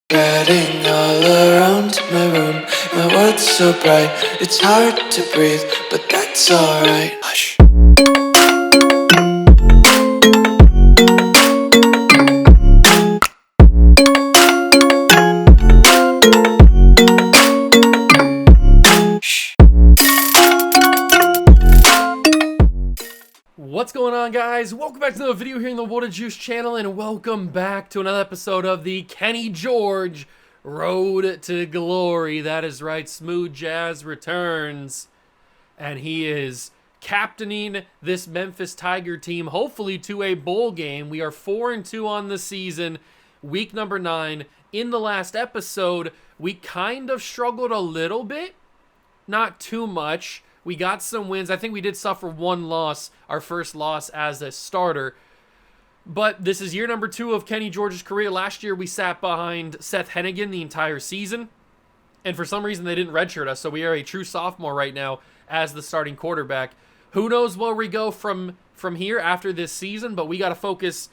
Getting all around my room, my world's so bright, it's hard to breathe, but that's alright. Hush. What's going on, guys? Welcome back to another video here in the Water Juice channel, and welcome back to another episode of the Kenny George Road to Glory. That is right, Smooth Jazz returns, and he is captaining this Memphis Tiger team, hopefully to a bowl game. We are 4-2 on the season, week number 9. In the last episode, we kind of struggled a little bit, not too much. We got some wins. I think we did suffer one loss, our first loss as a starter. But this is year number 2 of Kenny George's career. Last year, we sat behind Seth Hennigan the entire season. And for some reason, they didn't redshirt us. So we are a true sophomore right now as the starting quarterback. Who knows where we go from here after this season. But we got to focus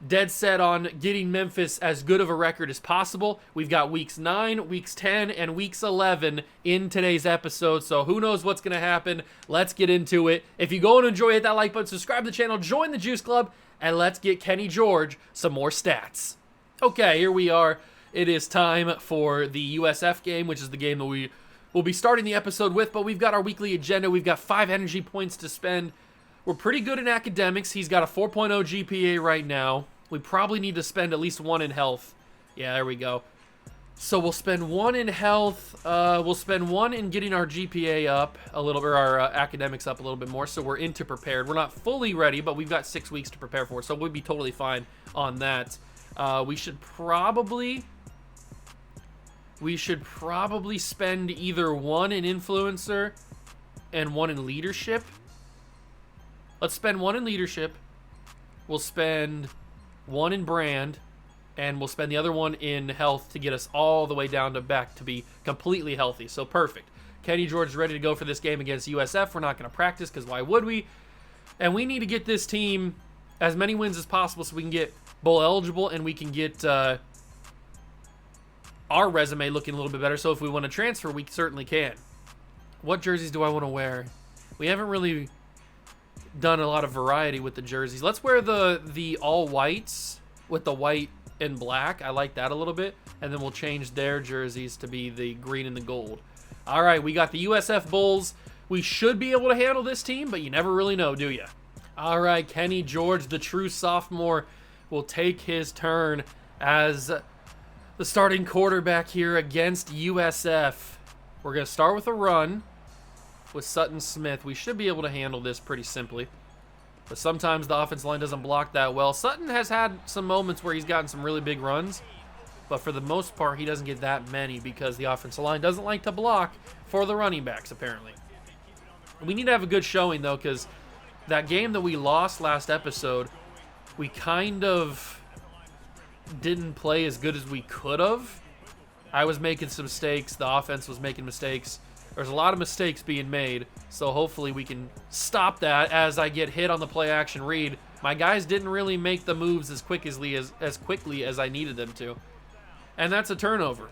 dead set on getting Memphis as good of a record as possible. We've got weeks 9, weeks 10, and weeks 11 in today's episode, so who knows what's going to happen. Let's get into it. If you go and enjoy, hit that like button, subscribe to the channel, join the Juice Club, and let's get Kenny George some more stats. Okay, here we are. It is time for the USF game, which is the game that we will be starting the episode with, but we've got our weekly agenda. We've got 5 energy points to spend. We're pretty good in academics. He's got a 4.0 GPA right now. We probably need to spend at least 1 in health. Yeah, there we go. So we'll spend 1 in health. We'll spend 1 in getting our GPA up a little bit, or our academics up a little bit more, so we're into prepared. We're not fully ready, but we've got 6 weeks to prepare for, so we'll be totally fine on that. We should probably spend either 1 in influencer and 1 in leadership. Let's spend 1 in leadership. We'll spend 1 in brand, and we'll spend the other 1 in health to get us all the way down to back to be completely healthy. So perfect. Kenny George is ready to go for this game against USF. We're not going to practice because why would we? And we need to get this team as many wins as possible so we can get bowl eligible and we can get our resume looking a little bit better. So if we want to transfer, we certainly can. What jerseys do I want to wear? We haven't really done a lot of variety with the jerseys. Let's wear the all whites with the white and black. I like that a little bit. And then we'll change their jerseys to be the green and the gold. All right, we got the USF Bulls. We should be able to handle this team, but you never really know, do you? All right, Kenny George, the true sophomore, will take his turn as the starting quarterback here against USF. We're going to start with a run with Sutton Smith. We should be able to handle this pretty simply. But sometimes the offensive line doesn't block that well. Sutton has had some moments where he's gotten some really big runs. But for the most part, he doesn't get that many because the offensive line doesn't like to block for the running backs, apparently. We need to have a good showing, though, because that game that we lost last episode, we kind of didn't play as good as we could have. I was making some mistakes. The offense was making mistakes. There's a lot of mistakes being made, so hopefully we can stop that as I get hit on the play-action read. My guys didn't really make the moves as quickly as I needed them to. And that's a turnover.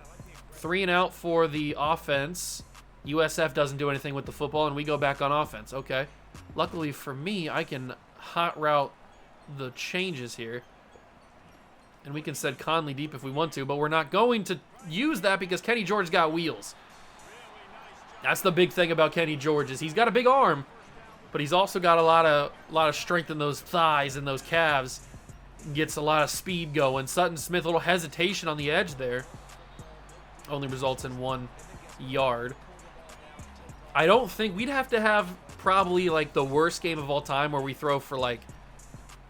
3 and out for the offense. USF doesn't do anything with the football, and we go back on offense. Okay. Luckily for me, I can hot route the changes here. And we can send Conley deep if we want to, but we're not going to use that because Kenny George got wheels. That's the big thing about Kenny George is he's got a big arm, but he's also got a lot of strength in those thighs and those calves. Gets a lot of speed going. Sutton Smith, a little hesitation on the edge there. Only results in 1 yard. I don't think we'd have to have probably like the worst game of all time where we throw for like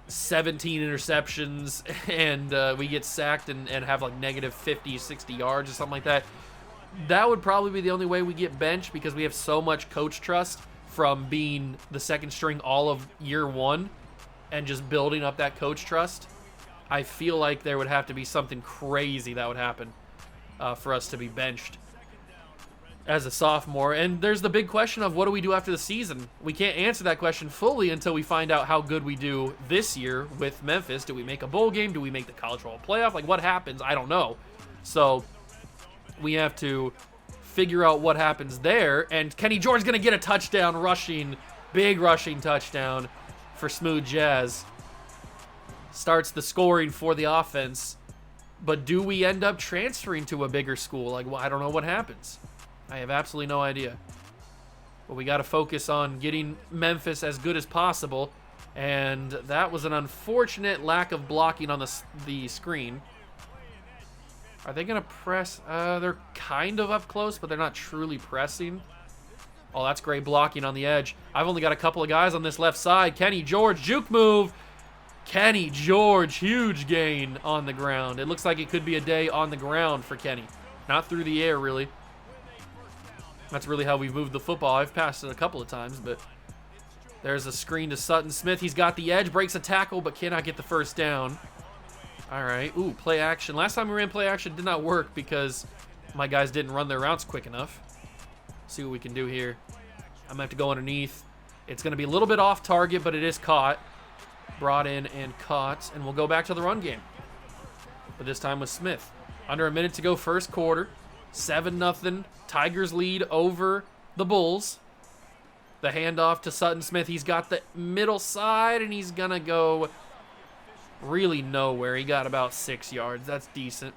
17 interceptions and we get sacked and have like negative 50, 60 yards or something like that. That would probably be the only way we get benched because we have so much coach trust from being the second string all of year 1 and just building up that coach trust. I feel like there would have to be something crazy that would happen for us to be benched as a sophomore. And there's the big question of what do we do after the season? We can't answer that question fully until we find out how good we do this year with Memphis. Do we make a bowl game? Do we make the college football playoff? Like, what happens? I don't know. So we have to figure out what happens there. And Kenny George's going to get a touchdown rushing, big rushing touchdown for Smooth Jazz. Starts the scoring for the offense. But do we end up transferring to a bigger school? Like, well, I don't know what happens. I have absolutely no idea. But we got to focus on getting Memphis as good as possible. And that was an unfortunate lack of blocking on the screen. Are they going to press? They're kind of up close, but they're not truly pressing. Oh, that's great blocking on the edge. I've only got a couple of guys on this left side. Kenny George, juke move. Kenny George, huge gain on the ground. It looks like it could be a day on the ground for Kenny. Not through the air, really. That's really how we've moved the football. I've passed it a couple of times, but there's a screen to Sutton Smith. He's got the edge, breaks a tackle, but cannot get the first down. All right. Ooh, play action. Last time we ran play action did not work because my guys didn't run their routes quick enough. See what we can do here. I'm going to have to go underneath. It's going to be a little bit off target, but it is caught. Brought in and caught, and we'll go back to the run game. But this time with Smith. Under a minute to go first quarter. 7-0. Tigers lead over the Bulls. The handoff to Sutton Smith. He's got the middle side, and he's going to go really nowhere. He got about 6 yards. That's decent.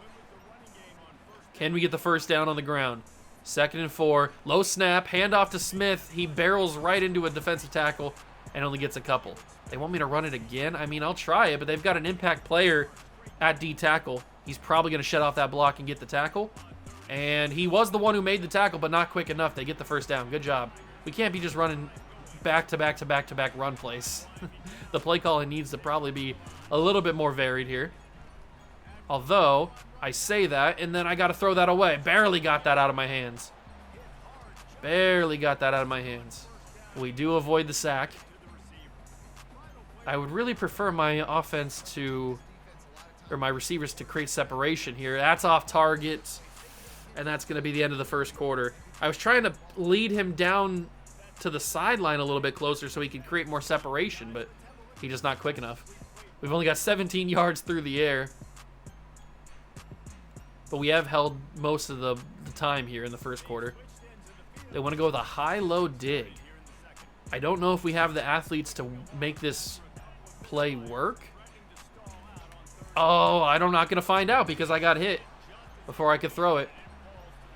Can we get the first down on the ground? 2nd and 4. Low snap. Handoff to Smith. He barrels right into a defensive tackle and only gets a couple. They want me to run it again? I mean, I'll try it, but they've got an impact player at D tackle. He's probably going to shut off that block and get the tackle. And he was the one who made the tackle, but not quick enough. They get the first down. Good job. We can't be just running back-to-back-to-back-to-back run plays. The play calling needs to probably be a little bit more varied here. Although, I say that, and then I got to throw that away. Barely got that out of my hands. Barely got that out of my hands. We do avoid the sack. I would really prefer my offense to, or my receivers to create separation here. That's off target, and that's going to be the end of the first quarter. I was trying to lead him down to the sideline a little bit closer so he could create more separation, but he's just not quick enough. We've only got 17 yards through the air, but we have held most of the time here in the first quarter. They want to go with a high-low dig. I don't know if we have the athletes to make this play work. Oh, I'm not going to find out because I got hit before I could throw it.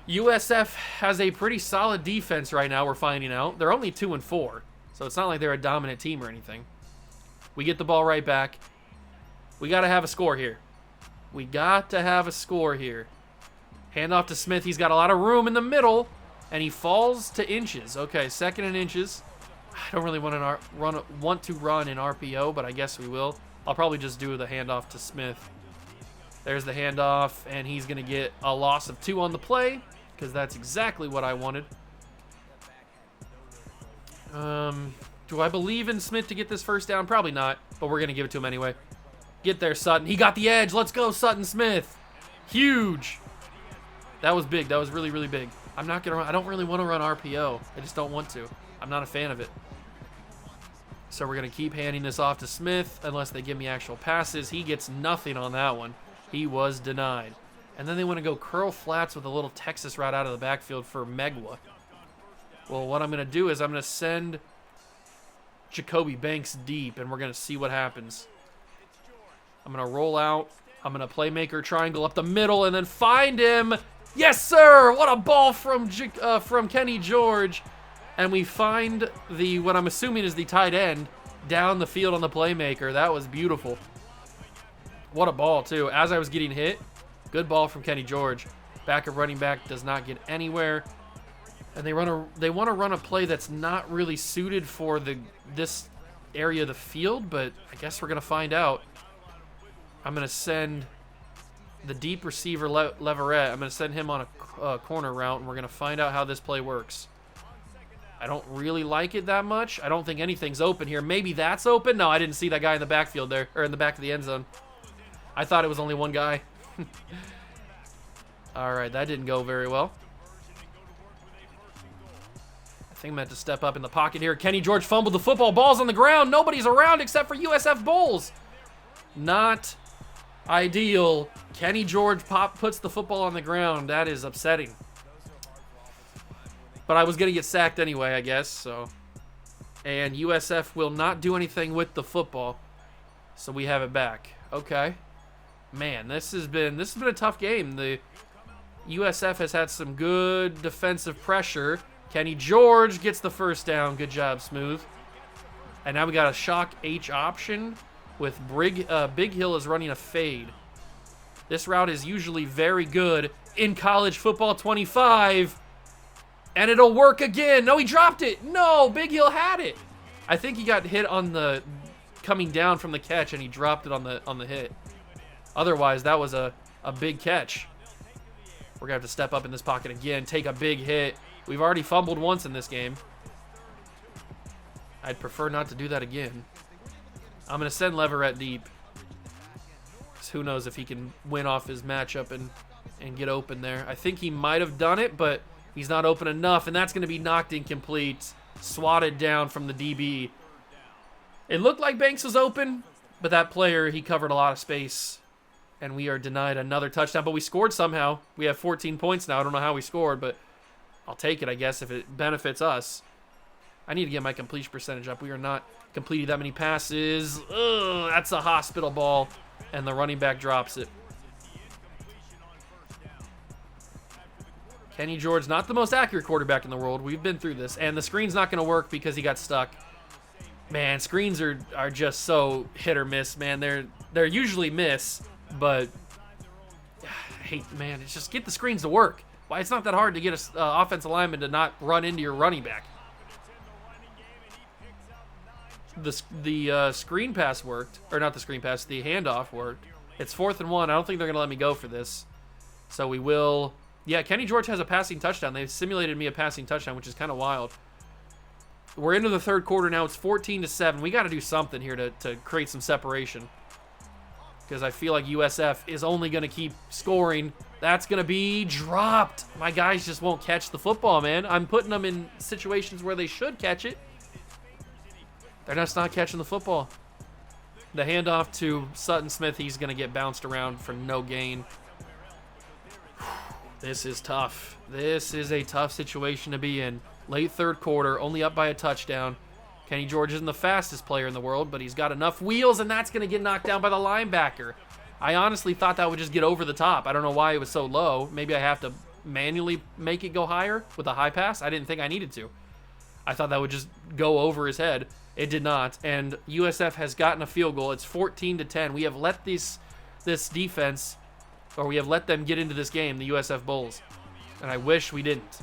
USF has a pretty solid defense right now, we're finding out. They're only 2-4, so it's not like they're a dominant team or anything. We get the ball right back. We got to have a score here. We got to have a score here. Handoff to Smith. He's got a lot of room in the middle, and he falls to inches. Okay, 2nd and inches. I don't really want to run in RPO, but I guess we will. I'll probably just do the handoff to Smith. There's the handoff, and he's going to get a loss of 2 on the play because that's exactly what I wanted. Do I believe in Smith to get this first down? Probably not, but we're going to give it to him anyway. Get there, Sutton. He got the edge. Let's go, Sutton Smith. Huge. That was big. That was really, really big. I'm not going to run. I don't really want to run RPO. I just don't want to. I'm not a fan of it. So we're going to keep handing this off to Smith unless they give me actual passes. He gets nothing on that one. He was denied. And then they want to go curl flats with a little Texas route out of the backfield for Megwa. Well, what I'm going to do is I'm going to send Jacoby Banks deep, and we're going to see what happens. I'm going to roll out. I'm going to playmaker triangle up the middle and then find him. Yes, sir! What a ball from Kenny George. And we find what I'm assuming is the tight end down the field on the playmaker. That was beautiful. What a ball, too. As I was getting hit, good ball from Kenny George. Backup running back does not get anywhere. And they want to run a play that's not really suited for this area of the field, but I guess we're going to find out. I'm going to send the deep receiver, Leverett. I'm going to send him on a corner route, and we're going to find out how this play works. I don't really like it that much. I don't think anything's open here. Maybe that's open. No, I didn't see that guy in the backfield there, or in the back of the end zone. I thought it was only one guy. All right, that didn't go very well. I think I'm meant to step up in the pocket here. Kenny George fumbled the football. Ball's on the ground. Nobody's around except for USF Bulls. Not ideal Kenny George puts the football on the ground. That is upsetting. But I was going to get sacked anyway, I guess. So, and USF will not do anything with the football. So we have it back. Okay. Man, this has been a tough game. The USF has had some good defensive pressure. Kenny George gets the first down. Good job, Smooth. And now we got a shock H option with Big Hill is running a fade. This route is usually very good in college football 25. And it'll work again. No, he dropped it. No, Big Hill had it. I think he got hit on the coming down from the catch and he dropped it on the hit. Otherwise, that was a big catch. We're going to have to step up in this pocket again, take a big hit. We've already fumbled once in this game. I'd prefer not to do that again. I'm going to send Leverett deep. Who knows if he can win off his matchup and get open there. I think he might have done it, but he's not open enough, and that's going to be knocked incomplete. Swatted down from the DB. It looked like Banks was open, but that player, he covered a lot of space, and we are denied another touchdown. But we scored somehow. We have 14 points now. I don't know how we scored, but I'll take it, I guess, if it benefits us. I need to get my completion percentage up. We are not completing that many passes. Ugh, that's a hospital ball. And the running back drops it. Kenny George, not the most accurate quarterback in the world. We've been through this. And the screen's not going to work because he got stuck. Man, screens are just so hit or miss, man. They're usually miss, but I hate, man, it's just get the screens to work. Why? It's not that hard to get an offensive lineman to not run into your running back. The screen pass worked, or not the screen pass, the handoff worked. It's 4th and 1. I don't think they're going to let me go for this. So we will. Yeah, Kenny George has a passing touchdown. They've simulated me a passing touchdown, which is kind of wild. We're into the third quarter now. It's 14-7. We got to do something here to create some separation. Because I feel like USF is only going to keep scoring. That's going to be dropped. My guys just won't catch the football, man. I'm putting them in situations where they should catch it. They're just not catching the football. The handoff to Sutton Smith, he's going to get bounced around for no gain. This is tough. This is a tough situation to be in. Late third quarter, only up by a touchdown. Kenny George isn't the fastest player in the world, but he's got enough wheels, and that's going to get knocked down by the linebacker. I honestly thought that would just get over the top. I don't know why it was so low. Maybe I have to manually make it go higher with a high pass. I didn't think I needed to. I thought that would just go over his head. It did not, and USF has gotten a field goal. It's 14-10. We have let this defense, or we have let them get into this game, the USF Bulls, and I wish we didn't.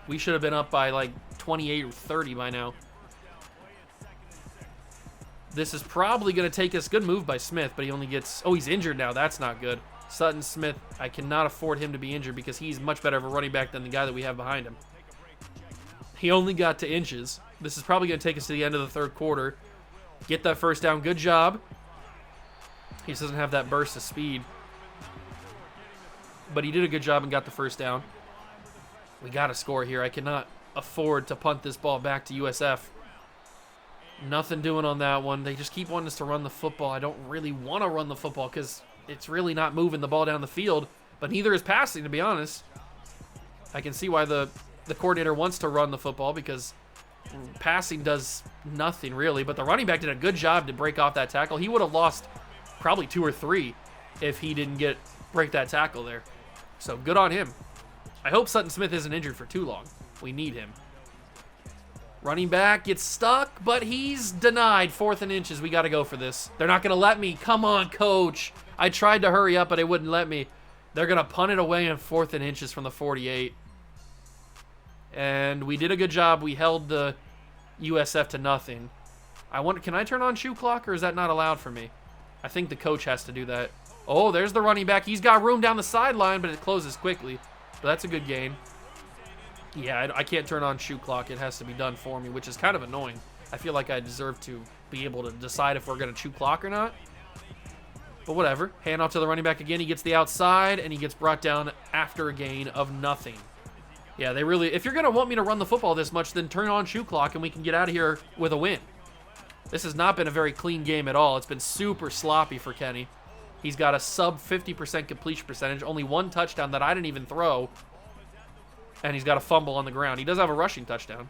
We should have been up by like 28 or 30 by now. This is probably going to take us. Good move by Smith, but he only gets. Oh, he's injured now. That's not good. Sutton Smith, I cannot afford him to be injured because he's much better of a running back than the guy that we have behind him. He only got to inches. This is probably going to take us to the end of the third quarter. Get that first down. Good job. He just doesn't have that burst of speed. But he did a good job and got the first down. We got to score here. I cannot afford to punt this ball back to USF. Nothing doing on that one. They just keep wanting us to run the football. I don't really want to run the football because it's really not moving the ball down the field. But neither is passing, to be honest. I can see why the coordinator wants to run the football because passing does nothing really, but the running back did a good job to break off that tackle. He would have lost probably 2 or 3 if he didn't break that tackle there. So good on him. I hope Sutton Smith isn't injured for too long. We need him. Running back gets stuck, but he's denied. 4th and inches. We got to go for this. They're not going to let me. Come on, coach. I tried to hurry up, but they wouldn't let me. They're going to punt it away in 4th and inches from the 48. And we did a good job. We held the USF to nothing. I wonder, can I turn on shoe clock, or is that not allowed for me? I think the coach has to do that. Oh, there's the running back. He's got room down the sideline, but it closes quickly. But that's a good gain. Yeah, I can't turn on shoe clock. It has to be done for me, which is kind of annoying. I feel like I deserve to be able to decide if we're going to shoe clock or not. But whatever. Hand off to the running back again. He gets the outside, and he gets brought down after a gain of nothing. Yeah, they really... If you're going to want me to run the football this much, then turn on shoe clock, and we can get out of here with a win. This has not been a very clean game at all. It's been super sloppy for Kenny. He's got a sub 50% completion percentage, only 1 touchdown that I didn't even throw, and he's got a fumble on the ground. He does have a rushing touchdown.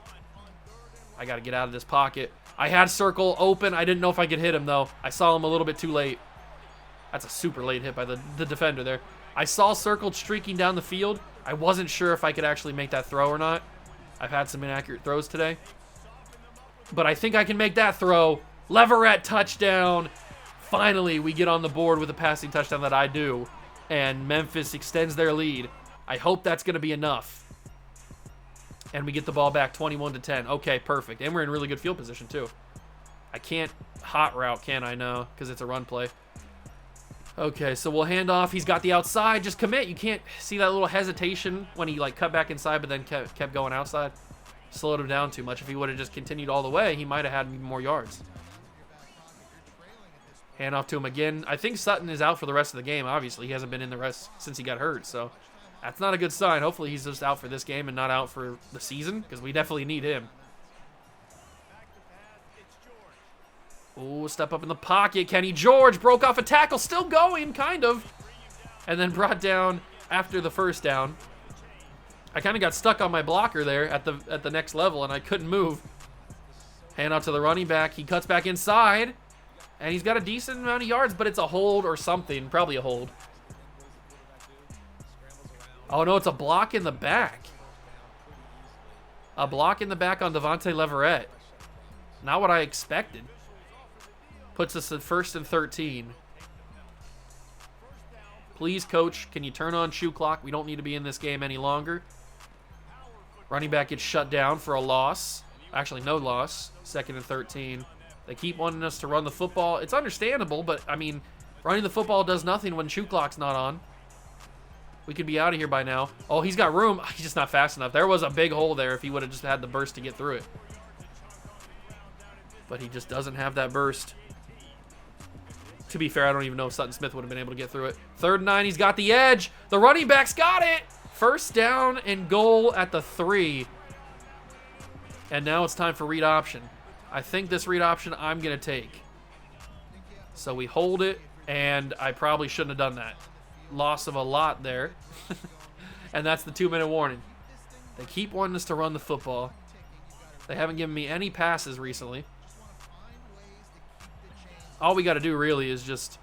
I got to get out of this pocket. I had circle open. I didn't know if I could hit him, though. I saw him a little bit too late. That's a super late hit by the defender there. I saw circle streaking down the field. I wasn't sure if I could actually make that throw or not. I've had some inaccurate throws today. But I think I can make that throw. Leverett touchdown. Finally, we get on the board with a passing touchdown that I do. And Memphis extends their lead. I hope that's going to be enough. And we get the ball back 21-10. Okay, perfect. And we're in really good field position, too. I can't hot route, can I? No, because it's a run play. Okay, so we'll hand off. He's got the outside. Just commit. You can't see that little hesitation when he like cut back inside but then kept going outside. Slowed him down too much. If he would have just continued all the way, he might have had even more yards. Hand off to him again. I think Sutton is out for the rest of the game. Obviously, he hasn't been in the rest since he got hurt, so that's not a good sign. Hopefully, he's just out for this game and not out for the season, because we definitely need him. Oh, step up in the pocket. Kenny George broke off a tackle. Still going, kind of. And then brought down after the first down. I kind of got stuck on my blocker there at the next level, and I couldn't move. Hand out to the running back. He cuts back inside. And he's got a decent amount of yards, but it's a hold or something. Probably a hold. Oh, no, it's a block in the back. A block in the back on Devontae Leverett. Not what I expected. Puts us at 1st and 13. Please, coach, can you turn on shoe clock? We don't need to be in this game any longer. Running back gets shut down for a loss. Actually, no loss. 2nd and 13. They keep wanting us to run the football. It's understandable, but, I mean, running the football does nothing when shoe clock's not on. We could be out of here by now. Oh, he's got room. He's just not fast enough. There was a big hole there if he would have just had the burst to get through it. But he just doesn't have that burst. To be fair, I don't even know if Sutton Smith would have been able to get through it. 3rd and 9, he's got the edge. The running back's got it. 1st down and goal at the 3. And now it's time for read option. I think this read option I'm going to take. So we hold it, and I probably shouldn't have done that. Loss of a lot there. And that's the 2-minute warning. They keep wanting us to run the football. They haven't given me any passes recently. All we got to do really is just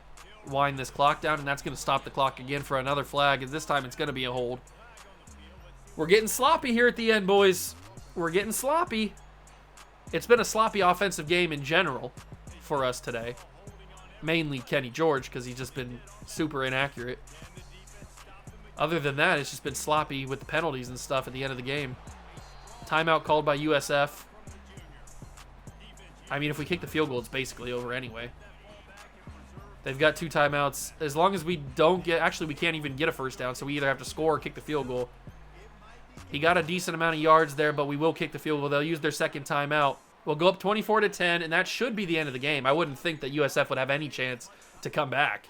wind this clock down, and that's going to stop the clock again for another flag, and this time it's going to be a hold. We're getting sloppy here at the end, boys. We're getting sloppy. It's been a sloppy offensive game in general for us today. Mainly Kenny George, because he's just been super inaccurate. Other than that, it's just been sloppy with the penalties and stuff at the end of the game. Timeout called by USF. I mean, if we kick the field goal, it's basically over anyway. They've got 2 timeouts. As long as we don't get... Actually, we can't even get a 1st down, so we either have to score or kick the field goal. He got a decent amount of yards there, but we will kick the field goal. They'll use their 2nd timeout. We'll go up 24-10, and that should be the end of the game. I wouldn't think that USF would have any chance to come back.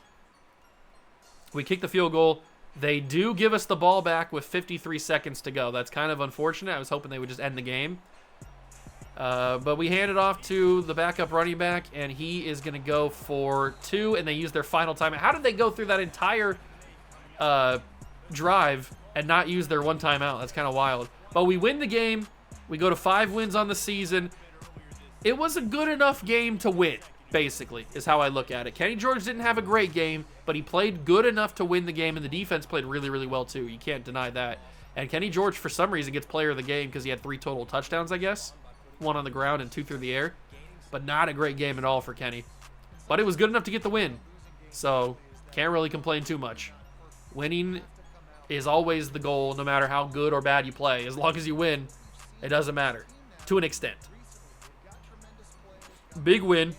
We kick the field goal. They do give us the ball back with 53 seconds to go. That's kind of unfortunate. I was hoping they would just end the game. But we hand it off to the backup running back, and he is going to go for 2, and they use their final timeout. How did they go through that entire drive and not use their 1 timeout? That's kind of wild. But we win the game. We go to 5 wins on the season. It was a good enough game to win, basically, is how I look at it. Kenny George didn't have a great game, but he played good enough to win the game, and the defense played really, really well, too. You can't deny that. And Kenny George, for some reason, gets player of the game because he had 3 total touchdowns, I guess. 1 on the ground and 2 through the air. But not a great game at all for Kenny. But it was good enough to get the win. So, can't really complain too much. Winning is always the goal, no matter how good or bad you play. As long as you win, it doesn't matter. To an extent. Big win.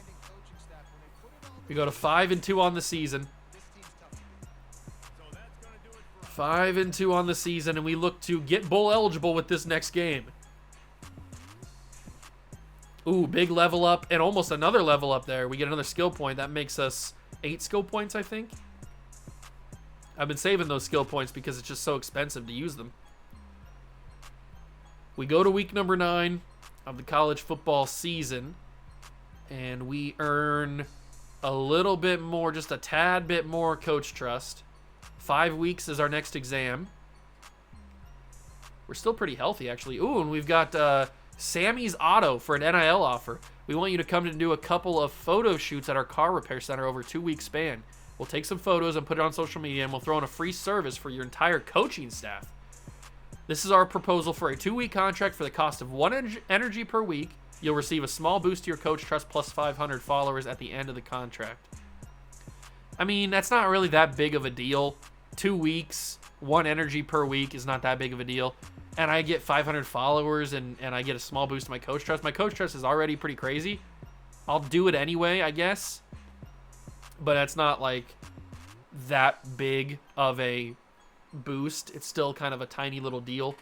We go to 5-2 on the season. 5-2 on the season, and we look to get bowl eligible with this next game. Ooh, big level up, and almost another level up there. We get another skill point. That makes us 8 skill points, I think. I've been saving those skill points because it's just so expensive to use them. We go to week number 9 of the college football season, and we earn a little bit more, just a tad bit more coach trust. 5 weeks is our next exam. We're still pretty healthy, actually. Ooh, and we've got Sammy's Auto for an NIL offer. We want you to come and do a couple of photo shoots at our car repair center over a 2-week span. We'll take some photos and put it on social media, and we'll throw in a free service for your entire coaching staff. This is our proposal for a 2-week contract for the cost of 1 energy per week. You'll receive a small boost to your coach trust plus 500 followers at the end of the contract. I mean, that's not really that big of a deal. 2 weeks, 1 energy per week is not that big of a deal. And I get 500 followers and I get a small boost to my coach trust. My coach trust is already pretty crazy. I'll do it anyway, I guess. But that's not like that big of a boost. It's still kind of a tiny little deal.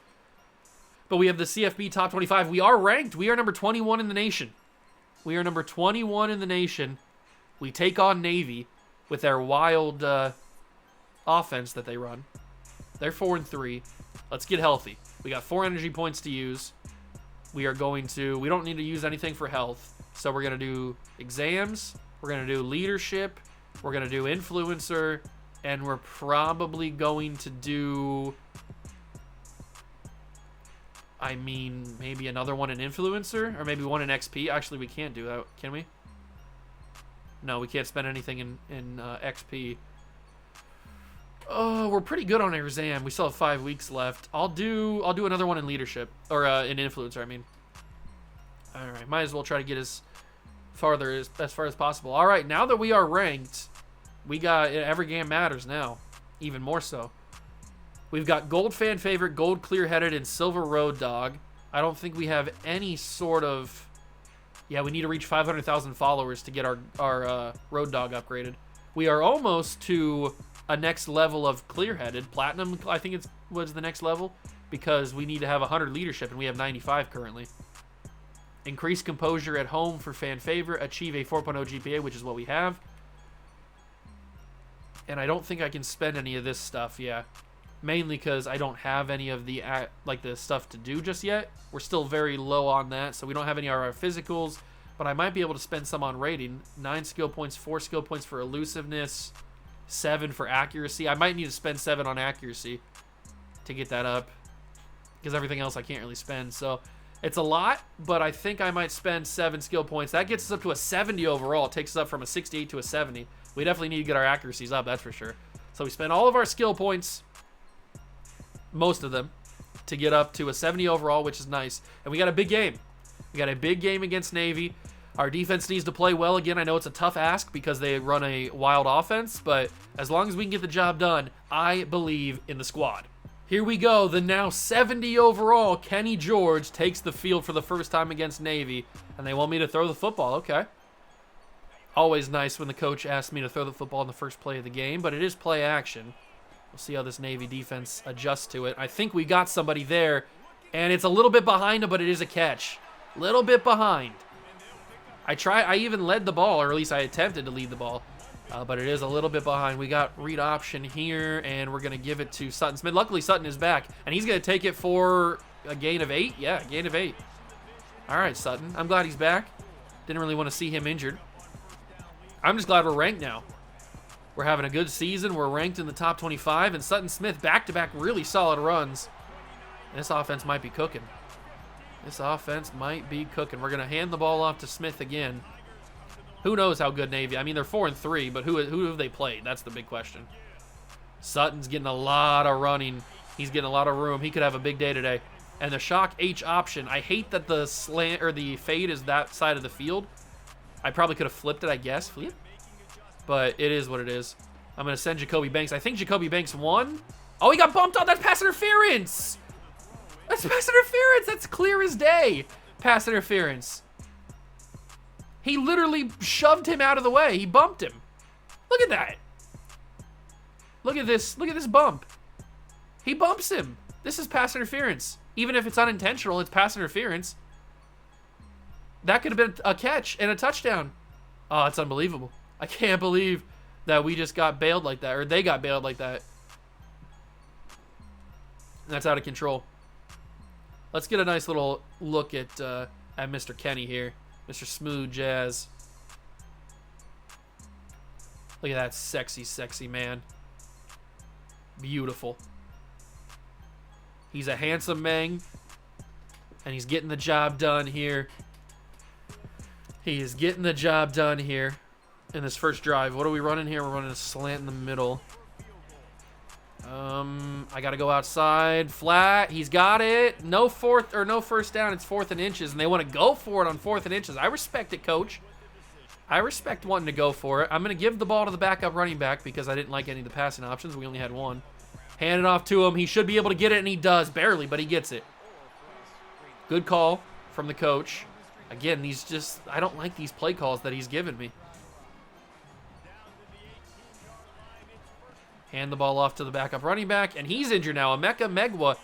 But we have the CFB Top 25. We are ranked. We are number 21 in the nation. We are number 21 in the nation. We take on Navy with their wild offense that they run. They're 4-3. Let's get healthy. We got 4 energy points to use. We don't need to use anything for health. So we're going to do exams. We're going to do leadership. We're going to do influencer. And we're probably going to do, I mean, maybe another one in influencer. Or maybe one in XP. Actually, we can't do that. Can we? No, we can't spend anything in XP. Oh, we're pretty good on exam. We still have 5 weeks left. I'll do another one in leadership or in influencer. I mean, all right. Might as well try to get as far as possible. All right. Now that we are ranked, we got every game matters now, even more so. We've got gold fan favorite, gold clear headed, and silver road dog. I don't think we have any sort of. Yeah, we need to reach 500,000 followers to get our road dog upgraded. We are almost to a next level of clear-headed. Platinum, I think was the next level, because we need to have 100 leadership, and we have 95 currently. Increase composure at home for fan favorite. Achieve a 4.0 GPA, which is what we have. And I don't think I can spend any of this stuff, yeah. Mainly because I don't have any of the stuff to do just yet. We're still very low on that, so we don't have any of our physicals. But I might be able to spend some on rating. 9 skill points, 4 skill points for elusiveness, 7 for accuracy. I might need to spend 7 on accuracy to get that up, because everything else I can't really spend. So it's a lot, but I think I might spend 7 skill points. That gets us up to a 70 overall. It takes us up from a 68 to a 70. We definitely need to get our accuracies up, that's for sure. So we spend all of our skill points, most of them, to get up to a 70 overall, which is nice. And we got a big game. We got a big game against Navy. Our defense needs to play well again. I know it's a tough ask because they run a wild offense, but as long as we can get the job done, I believe in the squad. Here we go. The now 70 overall Kenny George takes the field for the first time against Navy, and they want me to throw the football. Okay. Always nice when the coach asks me to throw the football in the first play of the game, but it is play action. We'll see how this Navy defense adjusts to it. I think we got somebody there, and it's a little bit behind him, but it is a catch. Little bit behind. I even led the ball, or at least I attempted to lead the ball, but it is a little bit behind. We got read option here, and we're going to give it to Sutton Smith. Luckily, Sutton is back, and he's going to take it for a gain of 8. Yeah, gain of 8. All right, Sutton. I'm glad he's back. Didn't really want to see him injured. I'm just glad we're ranked now. We're having a good season. We're ranked in the top 25, and Sutton Smith back-to-back really solid runs. This offense might be cooking. This offense might be cooking. We're going to hand the ball off to Smith again. Who knows how good Navy? I mean, they're 4-3, but who have they played? That's the big question. Sutton's getting a lot of running. He's getting a lot of room. He could have a big day today. And the shock H option. I hate that the slant or the fade is that side of the field. I probably could have flipped it, I guess. Flip. But it is what it is. I'm going to send Jacoby Banks. I think Jacoby Banks won. Oh, he got bumped on. That's pass interference. That's pass interference. That's clear as day. Pass interference. He literally shoved him out of the way. He bumped him. Look at that. Look at this. Look at this bump. He bumps him. This is pass interference. Even if it's unintentional, it's pass interference. That could have been a catch and a touchdown. Oh, it's unbelievable. I can't believe that we just got bailed like that, or they got bailed like that. That's out of control. Let's get a nice little look at Mr. Kenny here. Mr. Smooth Jazz. Look at that sexy, sexy man. Beautiful. He's a handsome man, and he's getting the job done here. He is getting the job done here in this first drive. What are we running here? We're running a slant in the middle. I got to go outside. Flat. He's got it. No first down. It's 4th and inches, and they want to go for it on 4th and inches. I respect it, coach. I respect wanting to go for it. I'm going to give the ball to the backup running back because I didn't like any of the passing options. We only had one. Hand it off to him. He should be able to get it, and he does. Barely, but he gets it. Good call from the coach. Again, I don't like these play calls that he's given me. Hand the ball off to the backup running back, and he's injured now. Emeka Megwa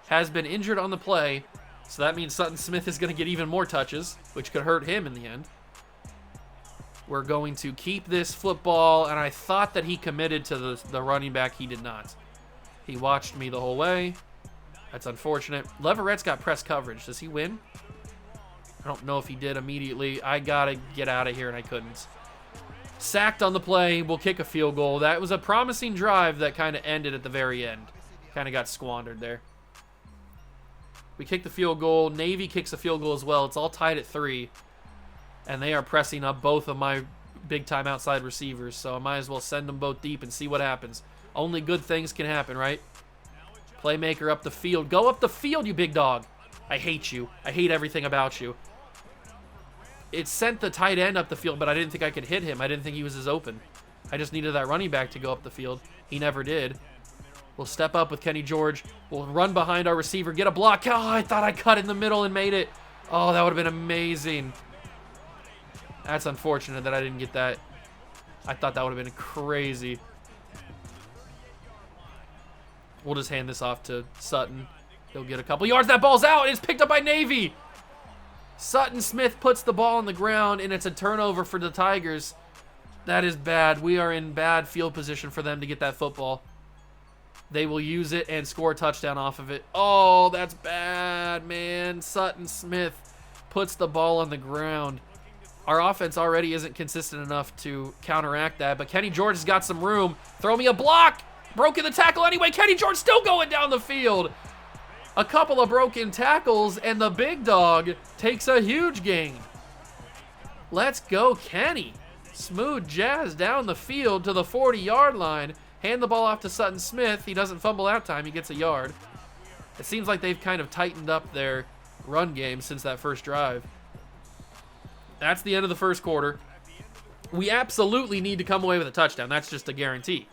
has been injured on the play, so that means Sutton Smith is going to get even more touches, which could hurt him in the end. We're going to keep this football, and I thought that he committed to the running back. He did not. He watched me the whole way. That's unfortunate. Leverette's got press coverage. Does he win? I don't know if he did immediately. I got to get out of here, and I couldn't. Sacked on the play. We'll kick a field goal. That was a promising drive that kind of ended at the very end. Kind of got squandered there. We kick the field goal. Navy kicks a field goal as well. It's all tied at 3. And they are pressing up both of my big-time outside receivers, so I might as well send them both deep and see what happens. Only good things can happen, right? Playmaker up the field. Go up the field, you big dog. I hate you. I hate everything about you. It sent the tight end up the field, but I didn't think I could hit him. I didn't think he was as open. I just needed that running back to go up the field. He never did. We'll step up with Kenny George. We'll run behind our receiver, get a block. Oh, I thought I cut in the middle and made it. Oh, that would have been amazing. That's unfortunate that I didn't get that. I thought that would have been crazy. We'll just hand this off to Sutton. He'll get a couple yards. That ball's out. It's picked up by Navy. Sutton Smith puts the ball on the ground, and it's a turnover for the Tigers. That is bad. We are in bad field position for them to get that football. They will use it and score a touchdown off of it. Oh, that's bad, man. Sutton Smith puts the ball on the ground. Our offense already isn't consistent enough to counteract that, but Kenny George has got some room. Throw me a block. Broken the tackle anyway. Kenny George still going down the field. A couple of broken tackles, and the big dog takes a huge gain. Let's go, Kenny. Smooth jazz down the field to the 40-yard line. Hand the ball off to Sutton Smith. He doesn't fumble that time. He gets a yard. It seems like they've kind of tightened up their run game since that first drive. That's the end of the first quarter. We absolutely need to come away with a touchdown. That's just a guarantee.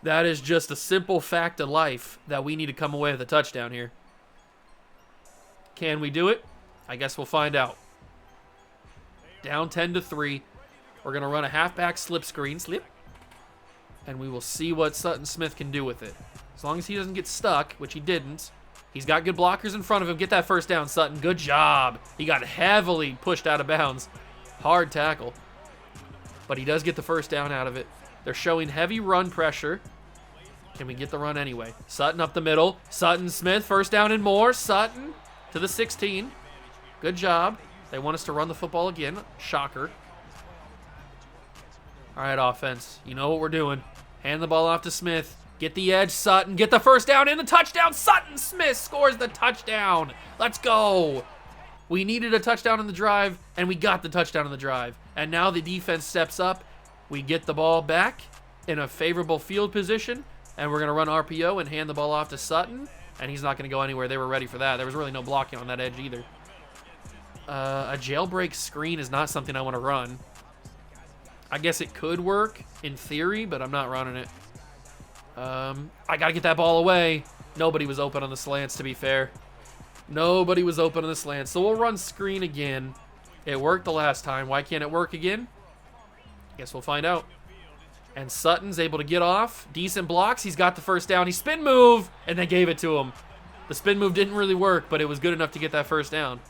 That is just a simple fact of life that we need to come away with a touchdown here. Can we do it? I guess we'll find out. Down 10-3. We're going to run a halfback slip screen. Slip. And we will see what Sutton Smith can do with it. As long as he doesn't get stuck, which he didn't. He's got good blockers in front of him. Get that first down, Sutton. Good job. He got heavily pushed out of bounds. Hard tackle. But he does get the first down out of it. They're showing heavy run pressure. Can we get the run anyway? Sutton up the middle. Sutton Smith, first down and more. Sutton to the 16. Good job. They want us to run the football again. Shocker. All right, offense. You know what we're doing. Hand the ball off to Smith. Get the edge, Sutton. Get the first down and the touchdown. Sutton Smith scores the touchdown. Let's go. We needed a touchdown in the drive, and we got the touchdown in the drive. And now the defense steps up. We get the ball back in a favorable field position, and we're going to run RPO and hand the ball off to Sutton, and he's not going to go anywhere. They were ready for that. There was really no blocking on that edge either. A jailbreak screen is not something I want to run. I guess it could work in theory, but I'm not running it. I got to get that ball away. Nobody was open on the slants, to be fair. Nobody was open on the slants, so we'll run screen again. It worked the last time. Why can't it work again? Guess we'll find out. And Sutton's able to get off. Decent blocks. He's got the first down. He spin move, and they gave it to him. The spin move didn't really work, but it was good enough to get that first down.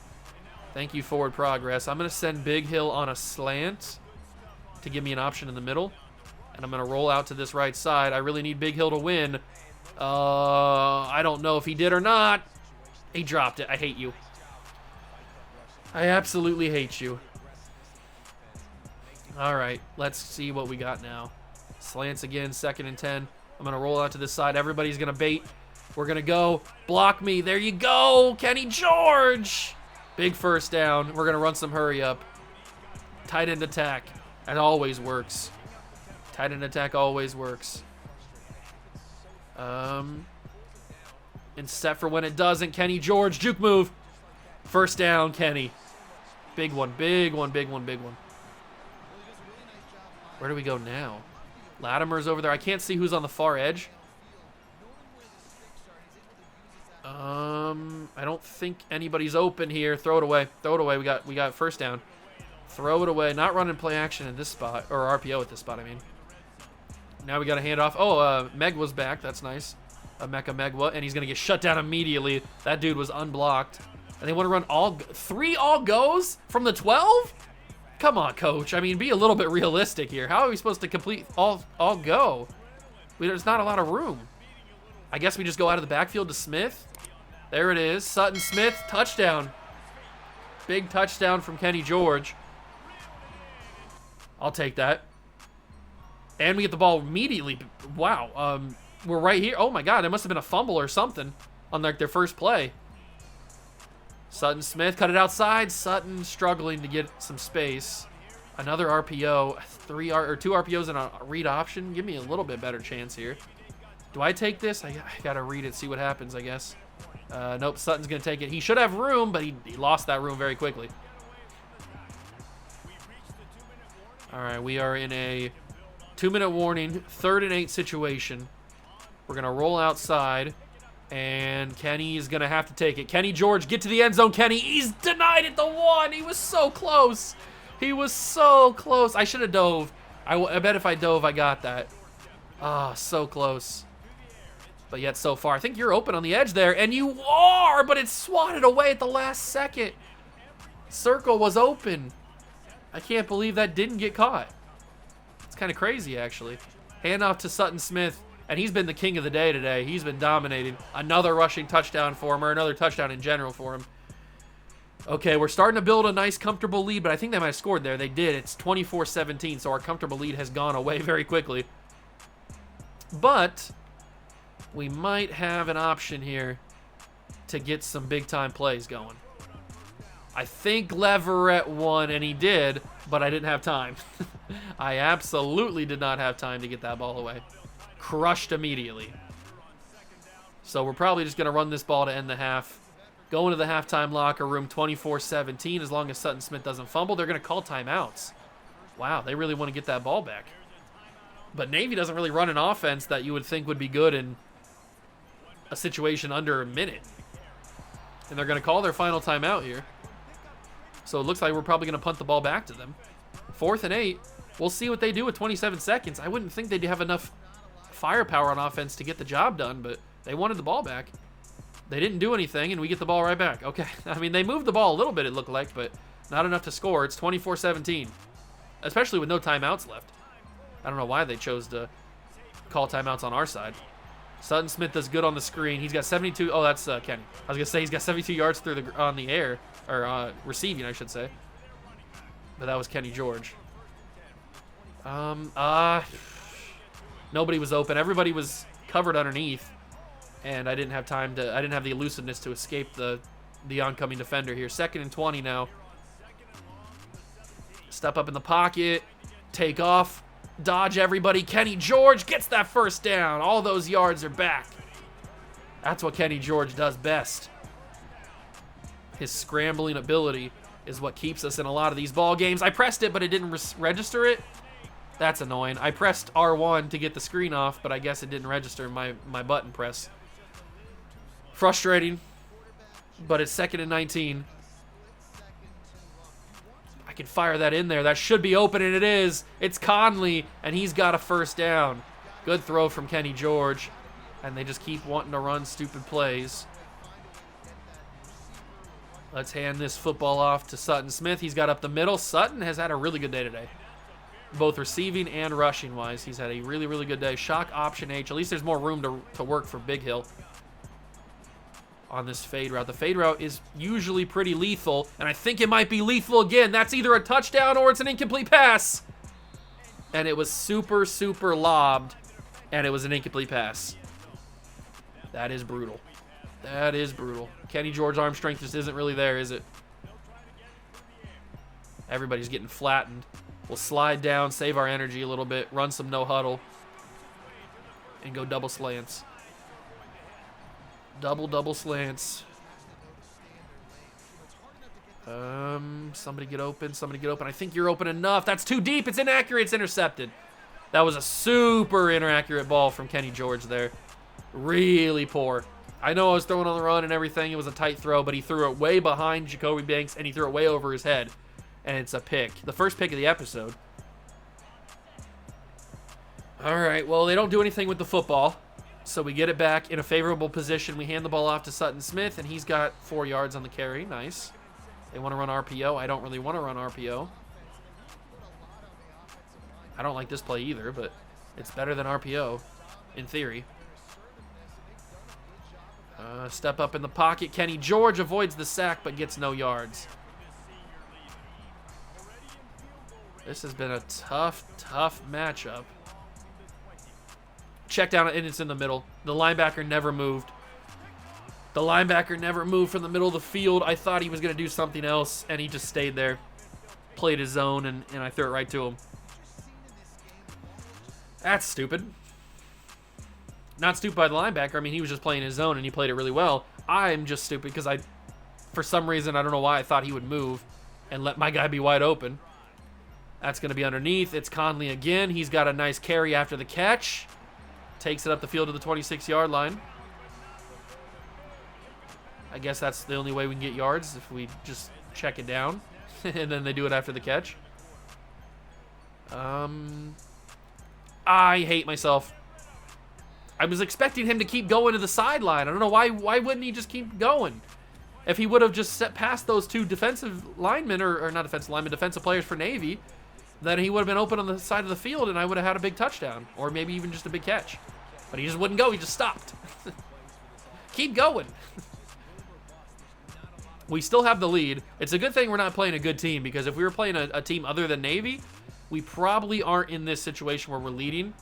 Thank you, forward progress. I'm going to send Big Hill on a slant to give me an option in the middle. And I'm going to roll out to this right side. I really need Big Hill to win. I don't know if he did or not. He dropped it. I hate you. I absolutely hate you. All right, let's see what we got now. Slants again, 2nd and 10. I'm going to roll out to this side. Everybody's going to bait. We're going to go. Block me. There you go, Kenny George. Big first down. We're going to run some hurry up. Tight end attack. That always works. Tight end attack always works. And set for when it doesn't. Kenny George, juke move. First down, Kenny. Big one, big one, big one, big one. Where do we go now? Latimer's over there. I can't see who's on the far edge. I don't think anybody's open here. Throw it away. Throw it away. We got first down. Throw it away. Not running play action at this spot, or RPO at this spot, I mean. Now we got a handoff. Oh, Megwa's back. That's nice. Emeka Megwa, and he's going to get shut down immediately. That dude was unblocked. And they want to run three all goes from the 12? Come on, coach. I mean, be a little bit realistic here. How are we supposed to complete all go? There's not a lot of room. I guess we just go out of the backfield to Smith. There it is. Sutton Smith, touchdown. Big touchdown from Kenny George. I'll take that. And we get the ball immediately. Wow. We're right here. Oh, my God. It must have been a fumble or something on their first play. Sutton Smith cut it outside. Sutton struggling to get some space. Another RPO. 2 RPOs and a read option. Give me a little bit better chance here. Do I take this? I got to read it, see what happens, I guess. Nope, Sutton's going to take it. He should have room, but he lost that room very quickly. All right, we are in a 2-minute warning, 3rd and 8 situation. We're going to roll outside, and Kenny is going to have to take it. Kenny George, get to the end zone, Kenny. He's denied at the 1. He was so close. He was so close. I should have dove. I bet if I dove, I got that. Ah, so close. But yet so far. I think you're open on the edge there, and you are, but it's swatted away at the last second. Circle was open. I can't believe that didn't get caught. It's kind of crazy, actually. Handoff to Sutton Smith, and he's been the king of the day today. He's been dominating. Another rushing touchdown for him, or another touchdown in general for him. Okay, we're starting to build a nice, comfortable lead, but I think they might have scored there. They did. It's 24-17, so our comfortable lead has gone away very quickly. But we might have an option here to get some big-time plays going. I think Leverett won, and he did, but I didn't have time. I absolutely did not have time to get that ball away. Crushed immediately. So we're probably just going to run this ball to end the half. Go into the halftime locker room 24-17. As long as Sutton Smith doesn't fumble, they're going to call timeouts. Wow, they really want to get that ball back. But Navy doesn't really run an offense that you would think would be good in a situation under a minute. And they're going to call their final timeout here. So it looks like we're probably going to punt the ball back to them. 4th and 8. We'll see what they do with 27 seconds. I wouldn't think they'd have enough firepower on offense to get the job done, but they wanted the ball back. They didn't do anything, and we get the ball right back. Okay. I mean, they moved the ball a little bit, it looked like, but not enough to score. It's 24-17, especially with no timeouts left. I don't know why they chose to call timeouts on our side. Sutton Smith does good on the screen. He's got 72. Oh, that's Kenny. I was going to say he's got 72 yards through on the air, or receiving, I should say. But that was Kenny George. Nobody was open. Everybody was covered underneath, and I didn't have time to. I didn't have the elusiveness to escape the oncoming defender here. 2nd and 20 now. Step up in the pocket, take off, dodge everybody. Kenny George gets that first down. All those yards are back. That's what Kenny George does best. His scrambling ability is what keeps us in a lot of these ball games. I pressed it, but it didn't register it. That's annoying. I pressed R1 to get the screen off, but I guess it didn't register my button press. Frustrating, but it's 2nd and 19. I can fire that in there. That should be open, and it is. It's Conley, and he's got a first down. Good throw from Kenny George, and they just keep wanting to run stupid plays. Let's hand this football off to Sutton Smith. He's got up the middle. Sutton has had a really good day today. Both receiving and rushing-wise. He's had a really, really good day. Shock option H. At least there's more room to work for Big Hill on this fade route. The fade route is usually pretty lethal, and I think it might be lethal again. That's either a touchdown or it's an incomplete pass. and it was super, super lobbed, and it was an incomplete pass. That is brutal. That is brutal. Kenny George arm strength just isn't really there, is it? Everybody's getting flattened. We'll slide down, save our energy a little bit, run some no huddle, and go double slants. Double slants. Somebody get open. Somebody get open. I think you're open enough. That's too deep. It's inaccurate. It's intercepted. That was a super inaccurate ball from Kenny George there. Really poor. I know I was throwing on the run and everything. It was a tight throw, but he threw it way behind Jacoby Banks, and he threw it way over his head. And it's a pick. The first pick of the episode. All right, well, they don't do anything with the football. So we get it back in a favorable position. We hand the ball off to Sutton Smith, and he's got 4 yards on the carry. Nice. They want to run RPO. I don't really want to run RPO. I don't like this play either, but it's better than RPO, in theory. Step up in the pocket. Kenny George avoids the sack, but gets no yards. This has been a tough matchup. Check down, and it's in the middle. The linebacker never moved. The linebacker never moved from the middle of the field. I thought he was going to do something else, and he just stayed there. Played his zone, and I threw it right to him. That's stupid. Not stupid by the linebacker. I mean, he was just playing his zone, and he played it really well. I'm just stupid because for some reason, I don't know why, I thought he would move and let my guy be wide open. That's going to be underneath. It's Conley again. He's got a nice carry after the catch. Takes it up the field to the 26-yard line. I guess that's the only way we can get yards, if we just check it down. And then they do it after the catch. I hate myself. I was expecting him to keep going to the sideline. I don't know why wouldn't he just keep going? If he would have just set past those two defensive linemen, or not defensive linemen, defensive players for Navy, then he would have been open on the side of the field, and I would have had a big touchdown, or maybe even just a big catch. But he just wouldn't go. He just stopped. Keep going. We still have the lead. It's a good thing we're not playing a good team, because if we were playing a team other than Navy, we probably aren't in this situation where we're leading.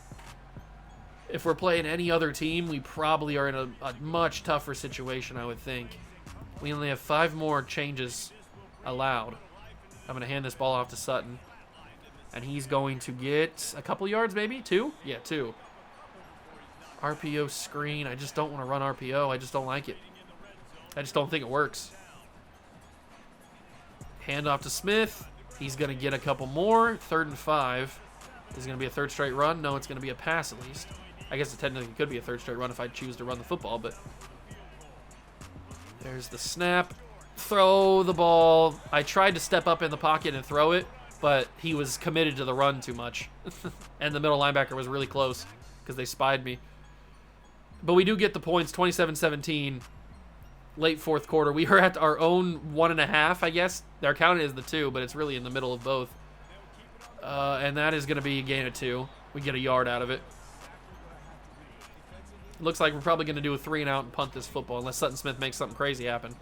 If we're playing any other team, we probably are in a much tougher situation, I would think. We only have 5 more changes allowed. I'm going to hand this ball off to Sutton. And he's going to get a couple yards, maybe? 2? Yeah, 2. RPO screen. I just don't want to run RPO. I just don't like it. I just don't think it works. Hand off to Smith. He's going to get a couple more. 3rd and 5. Is it going to be a 3rd straight run? No, it's going to be a pass at least. I guess it technically could be a 3rd straight run if I choose to run the football, but there's the snap. Throw the ball. I tried to step up in the pocket and throw it, but he was committed to the run too much. And the middle linebacker was really close because they spied me. But we do get the points, 27-17, late 4th quarter. We are at our own 1.5, I guess. They're counted as the 2, but it's really in the middle of both. And that is going to be a gain of 2. We get a yard out of it. Looks like we're probably going to do a 3-and-out and punt this football unless Sutton Smith makes something crazy happen.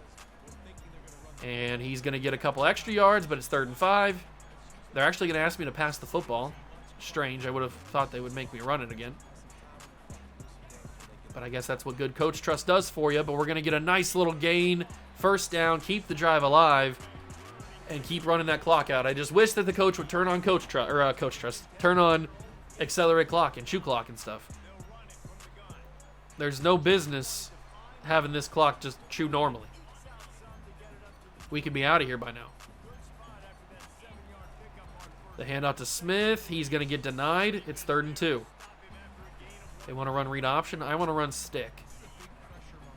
And he's going to get a couple extra yards, but it's 3rd and 5. They're actually going to ask me to pass the football. Strange. I would have thought they would make me run it again. But I guess that's what good coach trust does for you. But we're going to get a nice little gain. 1st down, keep the drive alive, and keep running that clock out. I just wish that the coach would turn on coach trust. Turn on accelerate clock and chew clock and stuff. There's no business having this clock just chew normally. We could be out of here by now. The handoff to Smith. He's going to get denied. It's 3rd and 2. They want to run read option. I want to run stick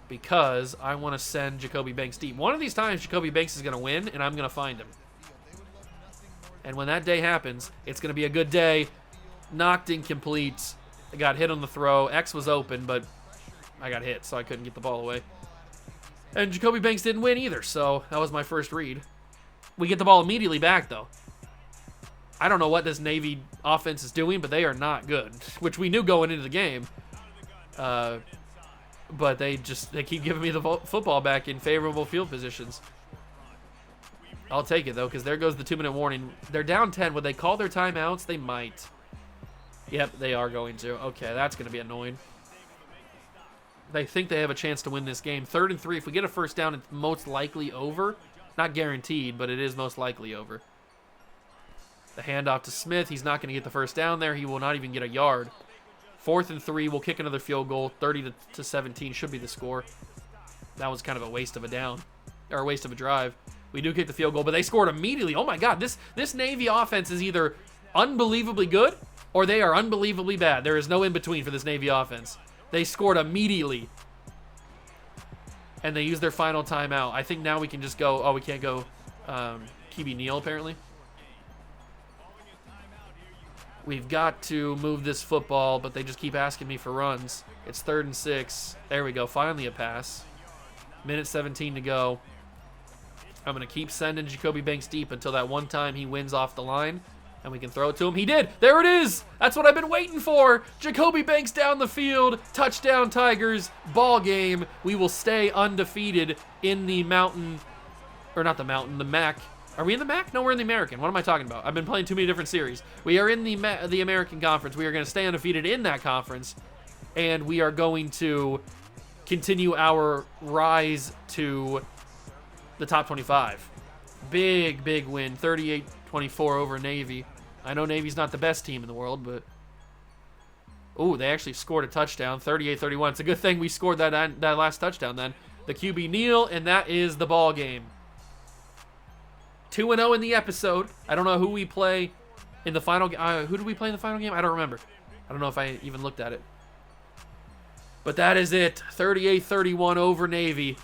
because I want to send Jacoby Banks deep. One of these times, Jacoby Banks is going to win, and I'm going to find him. And when that day happens, it's going to be a good day. Knocked incomplete. I got hit on the throw. X was open, but I got hit, so I couldn't get the ball away. And Jacoby Banks didn't win either, so that was my first read. We get the ball immediately back, though. I don't know what this Navy offense is doing, but they are not good, which we knew going into the game. But they keep giving me the football back in favorable field positions. I'll take it, though, because there goes the 2-minute warning. They're down 10. Would they call their timeouts? They might. Yep, they are going to. Okay, that's going to be annoying. They think they have a chance to win this game. 3rd and 3. If we get a first down, it's most likely over. Not guaranteed, but it is most likely over. The handoff to Smith. He's not going to get the first down there. He will not even get a yard. 4th and 3. We'll kick another field goal. 30-17 should be the score. That was kind of a waste of a down. Or a waste of a drive. We do kick the field goal, but they scored immediately. Oh my God, this Navy offense is either unbelievably good or they are unbelievably bad. There is no in between for this Navy offense. They scored immediately. And they used their final timeout. I think now we can just go. Oh, we can't go QB Neal apparently. We've got to move this football, but they just keep asking me for runs. It's 3rd and 6. There we go. Finally a pass. Minute 17 to go. I'm going to keep sending Jacoby Banks deep until that one time he wins off the line, and we can throw it to him. He did. There it is. That's what I've been waiting for. Jacoby Banks down the field. Touchdown, Tigers. Ball game. We will stay undefeated in the mountain, or not the mountain, the MAC. Are we in the MAC? No, we're in the American. What am I talking about? I've been playing too many different series. We are in the American Conference. We are going to stay undefeated in that conference, and we are going to continue our rise to the top 25. Big, big win. 38-24 over Navy. I know Navy's not the best team in the world, but... Ooh, they actually scored a touchdown. 38-31. It's a good thing we scored that last touchdown then. The QB Neal, and that is the ball game. 2-0 in the episode. I don't know who we play in the final game. Who did we play in the final game? I don't remember. I don't know if I even looked at it. But that is it. 38-31 over Navy.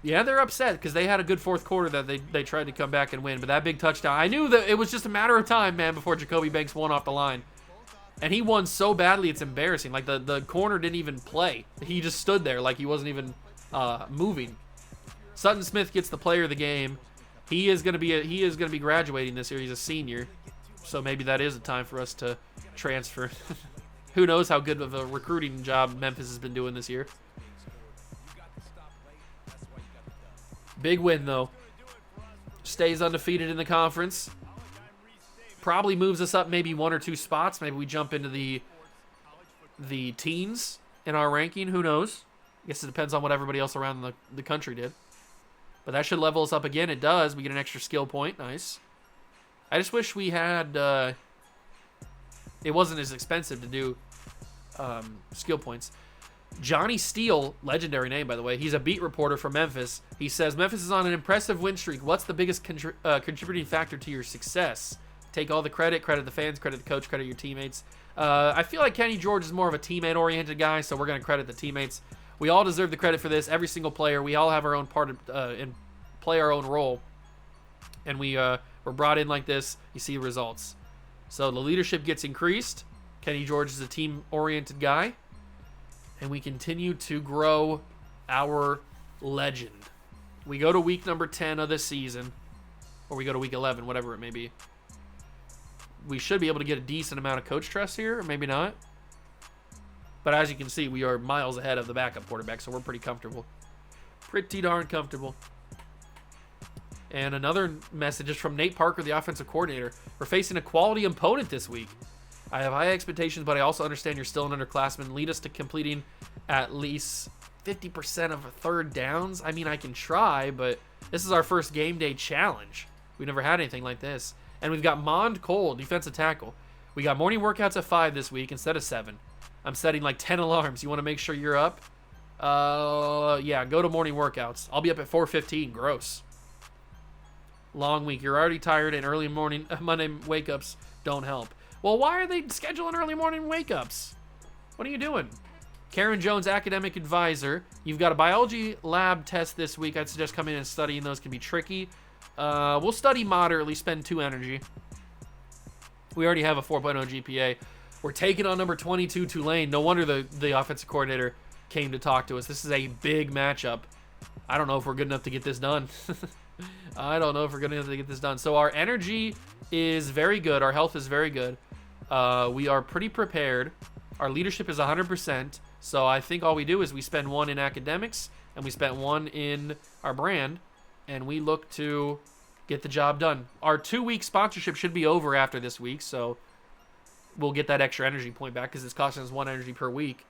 Yeah, they're upset because they had a good 4th quarter that they tried to come back and win. But that big touchdown, I knew that it was just a matter of time, man, before Jacoby Banks won off the line. And he won so badly, it's embarrassing. Like, the corner didn't even play. He just stood there like he wasn't even moving. Sutton Smith gets the player of the game. He is going to be graduating this year. He's a senior. So maybe that is a time for us to transfer. Who knows how good of a recruiting job Memphis has been doing this year. Big win, though. Stays undefeated in the conference. Probably moves us up maybe 1 or 2 spots. Maybe we jump into the teens in our ranking. Who knows? I guess it depends on what everybody else around the country did. But that should level us up again. It does. We get an extra skill point. Nice. I just wish we had... it wasn't as expensive to do skill points. Johnny Steele, legendary name, by the way. He's a beat reporter for Memphis. He says, Memphis is on an impressive win streak. What's the biggest contributing factor to your success? Take all the credit. Credit the fans. Credit the coach. Credit your teammates. I feel like Kenny George is more of a teammate-oriented guy, so we're going to credit the teammates. We all deserve the credit for this. Every single player. We all have our own part and play our own role. And we're brought in like this. You see the results. So the leadership gets increased. Kenny George is a team-oriented guy. And we continue to grow our legend. We go to week number 10 of this season. Or we go to week 11, whatever it may be. We should be able to get a decent amount of coach trust here, or maybe not. But as you can see, we are miles ahead of the backup quarterback, so we're pretty comfortable. Pretty darn comfortable. And another message is from Nate Parker, the offensive coordinator. We're facing a quality opponent this week. I have high expectations, but I also understand you're still an underclassman. Lead us to completing at least 50% of 3rd downs. I mean, I can try, but this is our first game day challenge. We've never had anything like this. And we've got Mond Cole, defensive tackle. We got morning workouts at 5 this week instead of 7. I'm setting like 10 alarms. You want to make sure you're up? Yeah, go to morning workouts. I'll be up at 4:15. Gross. Long week. You're already tired, and early morning Monday wake-ups don't help. Well, why are they scheduling early morning wake-ups? What are you doing? Karen Jones, academic advisor. You've got a biology lab test this week. I'd suggest coming in and studying. Those can be tricky. We'll study moderately, spend 2 energy. We already have a 4.0 GPA. We're taking on number 22, Tulane. No wonder the offensive coordinator came to talk to us. This is a big matchup. I don't know if we're good enough to get this done. I don't know if we're good enough to get this done. So our energy is very good. Our health is very good. We are pretty prepared. Our leadership is 100%. So I think all we do is we spend 1 in academics and we spent 1 in our brand, and we look to get the job done. Our 2-week sponsorship should be over after this week, so we'll get that extra energy point back because it's costing us 1 energy per week.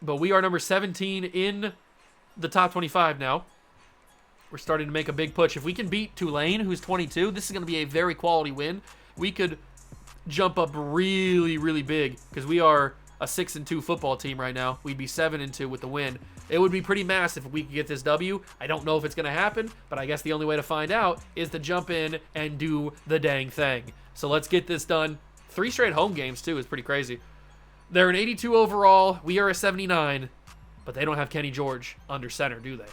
But we are number 17 in the top 25 now. We're starting to make a big push. If we can beat Tulane, who's 22, this is going to be a very quality win. We could jump up really, really big because we are a 6-2 football team right now. We'd be 7-2 with the win. It would be pretty massive if we could get this W. I don't know if it's going to happen, but I guess the only way to find out is to jump in and do the dang thing. So let's get this done. 3 straight home games, too, is pretty crazy. They're an 82 overall. We are a 79, but they don't have Kenny George under center, do they?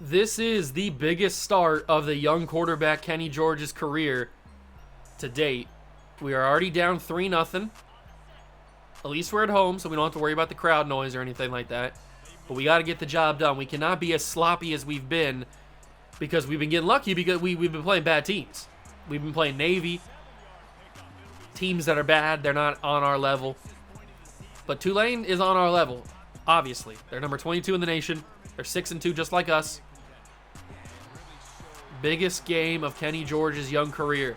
This is the biggest start of the young quarterback Kenny George's career to date. We are already down 3-0. At least we're at home, so we don't have to worry about the crowd noise or anything like that. But we got to get the job done. We cannot be as sloppy as we've been because we've been getting lucky because we've been playing bad teams. We've been playing Navy, teams that are bad. They're not on our level. But Tulane is on our level, obviously. They're number 22 in the nation. They're 6-2 just like us. Biggest game of Kenny George's young career.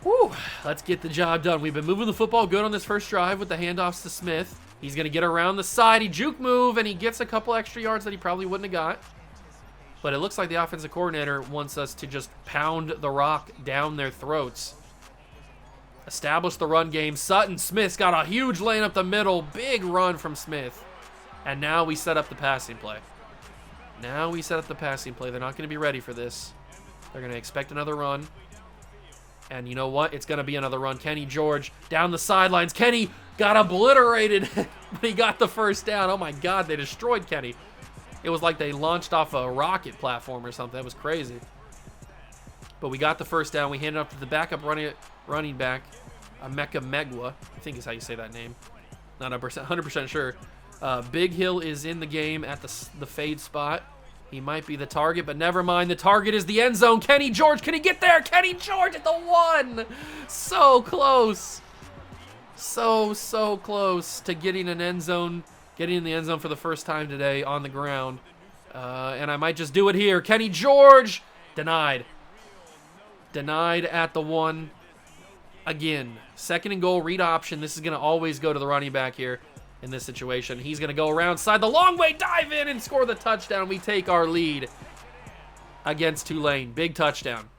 Woo, let's get the job done. We've been moving the football good on this first drive with the handoffs to Smith. He's going to get around the side. He juke move, and he gets a couple extra yards that he probably wouldn't have got. But it looks like the offensive coordinator wants us to just pound the rock down their throats. Establish the run game. Sutton Smith's got a huge lane up the middle. Big run from Smith. And now we set up the passing play. They're not going to be ready for this. They're going to expect another run. And you know what? It's going to be another run. Kenny George down the sidelines. Kenny got obliterated, but he got the first down. Oh, my God. They destroyed Kenny. It was like they launched off a rocket platform or something. That was crazy. But we got the first down. We handed it up to the backup running back, Emeka Megwa. I think is how you say that name. Not 100% sure. Big Hill is in the game at the fade spot. He might be the target, but never mind. The target is the end zone. Kenny George, can he get there? Kenny George at the 1. So close. So close to getting in the end zone for the first time today on the ground. And I might just do it here. Kenny George, denied. Denied at the 1. Again, 2nd and goal, read option. This is going to always go to the running back here. In this situation, he's going to go around side the long way, dive in and score the touchdown. We take our lead against Tulane. Big touchdown.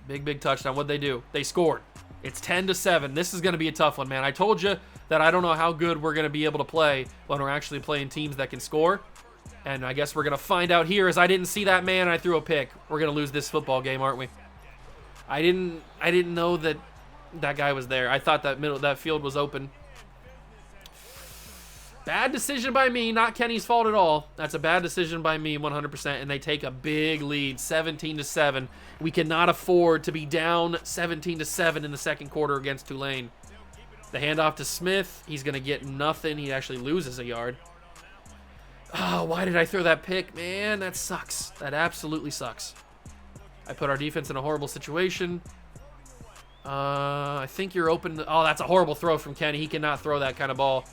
Big touchdown. What'd they do? They scored. It's 10-7. This is going to be a tough one, man. I told you that I don't know how good we're going to be able to play when we're actually playing teams that can score. And I guess we're going to find out here as I didn't see that man and I threw a pick. We're going to lose this football game, aren't we? I didn't know that guy was there. I thought that field was open. Bad decision by me, not Kenny's fault at all. That's a bad decision by me, 100%, and they take a big lead, 17-7. We cannot afford to be down 17-7 in the second quarter against Tulane. The handoff to Smith, he's going to get nothing. He actually loses a yard. Oh, why did I throw that pick? Man, that sucks. That absolutely sucks. I put our defense in a horrible situation. I think you're open. Oh, that's a horrible throw from Kenny. He cannot throw that kind of ball.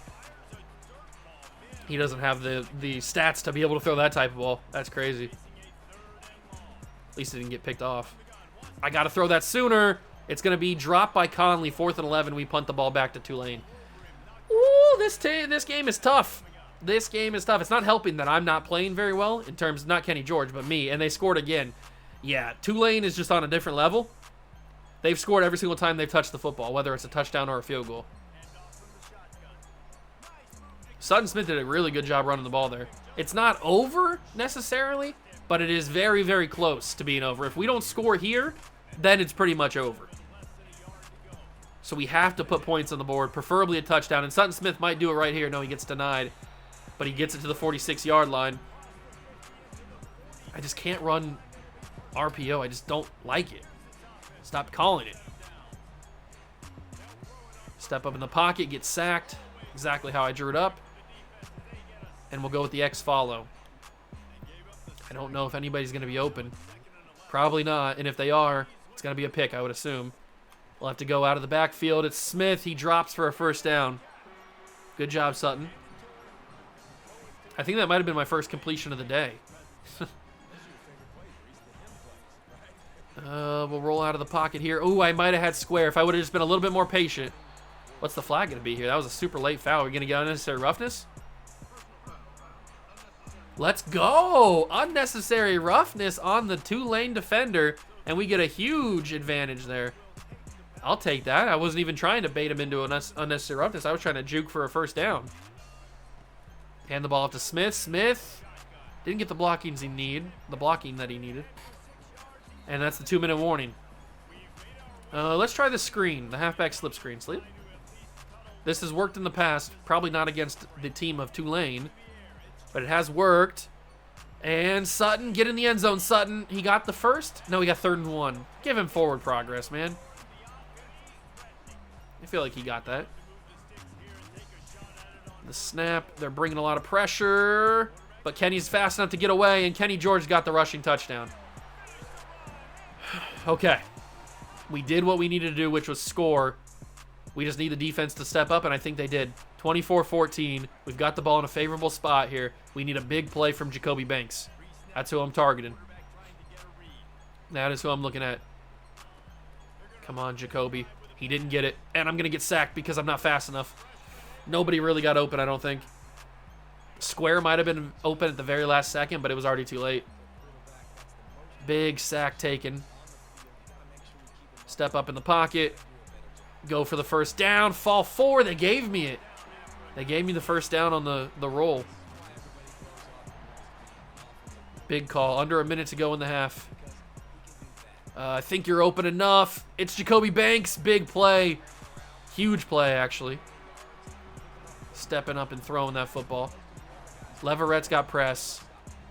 He doesn't have the stats to be able to throw that type of ball. That's crazy. At least it didn't get picked off. I got to throw that sooner. It's going to be dropped by Conley. 4th and 11. We punt the ball back to Tulane. Ooh, this game is tough. This game is tough. It's not helping that I'm not playing very well in terms, not Kenny George, but me. And they scored again. Yeah, Tulane is just on a different level. They've scored every single time they've touched the football, whether it's a touchdown or a field goal. Sutton Smith did a really good job running the ball there. It's not over necessarily, but it is very, very close to being over. If we don't score here, then it's pretty much over. So we have to put points on the board, preferably a touchdown. And Sutton Smith might do it right here. No, he gets denied, but he gets it to the 46-yard line. I just can't run RPO. I just don't like it. Stop calling it. Step up in the pocket, get sacked. Exactly how I drew it up. And we'll go with the X follow. I don't know if anybody's going to be open. Probably not. And if they are, it's going to be a pick, I would assume. We'll have to go out of the backfield. It's Smith. He drops for a first down. Good job, Sutton. I think that might have been my first completion of the day. We'll roll out of the pocket here. Oh, I might have had square if I would have just been a little bit more patient. What's the flag going to be here? That was a super late foul. We're going to get unnecessary roughness? Let's go! Unnecessary roughness on the Tulane defender, and we get a huge advantage there. I'll take that. I wasn't even trying to bait him into an unnecessary roughness. I was trying to juke for a first down. Hand the ball off to Smith. Smith didn't get the blocking that he needed. And that's the 2-minute warning. Let's try the screen, the halfback slip screen. Sleep. This has worked in the past, probably not against the team of Tulane, but it has worked. And Sutton, get in the end zone, Sutton. He got the first? No, he got 3rd and 1. Give him forward progress, man. I feel like he got that. The snap, they're bringing a lot of pressure, but Kenny's fast enough to get away, and Kenny George got the rushing touchdown. Okay. We did what we needed to do, which was score. We just need the defense to step up, and I think they did. 24-14. We've got the ball in a favorable spot here. We need a big play from Jacoby Banks. That's who I'm targeting. That is who I'm looking at. Come on, Jacoby. He didn't get it, and I'm going to get sacked because I'm not fast enough. Nobody really got open, I don't think. Square might have been open at the very last second, but it was already too late. Big sack taken. Step up in the pocket. Go for the first down. Fall forward. They gave me it. They gave me the first down on the roll. Big call. Under a minute to go in the half. I think you're open enough. It's Jacoby Banks. Big play. Huge play, actually. Stepping up and throwing that football. Leverette's got press.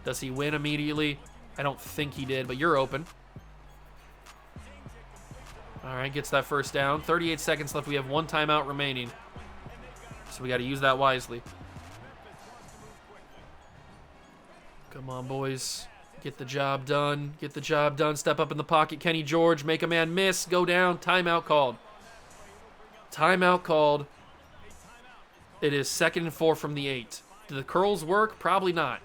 Does he win immediately? I don't think he did, but you're open. All right, gets that first down. 38 seconds left. We have 1 timeout remaining. So we got to use that wisely. Come on, boys. Get the job done. Get the job done. Step up in the pocket. Kenny George, make a man miss. Go down. Timeout called. Timeout called. It is 2nd and 4 from the 8. Do the curls work? Probably not.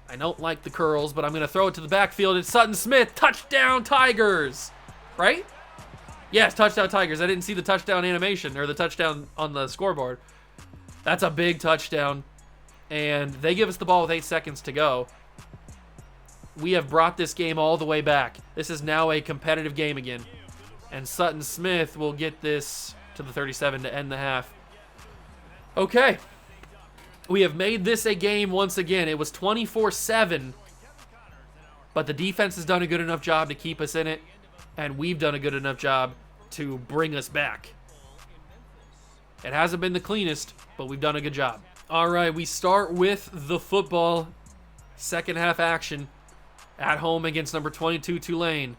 I don't like the curls, but I'm going to throw it to the backfield. It's Sutton Smith. Touchdown, Tigers. Right? Yes, touchdown, Tigers. I didn't see the touchdown animation or the touchdown on the scoreboard. That's a big touchdown. And they give us the ball with 8 seconds to go. We have brought this game all the way back. This is now a competitive game again. And Sutton Smith will get this to the 37 to end the half. Okay. We have made this a game once again. It was 24-7. But the defense has done a good enough job to keep us in it. And we've done a good enough job to bring us back. It hasn't been the cleanest, but we've done a good job. All right, we start with the football. Second half action at home against number 22 Tulane.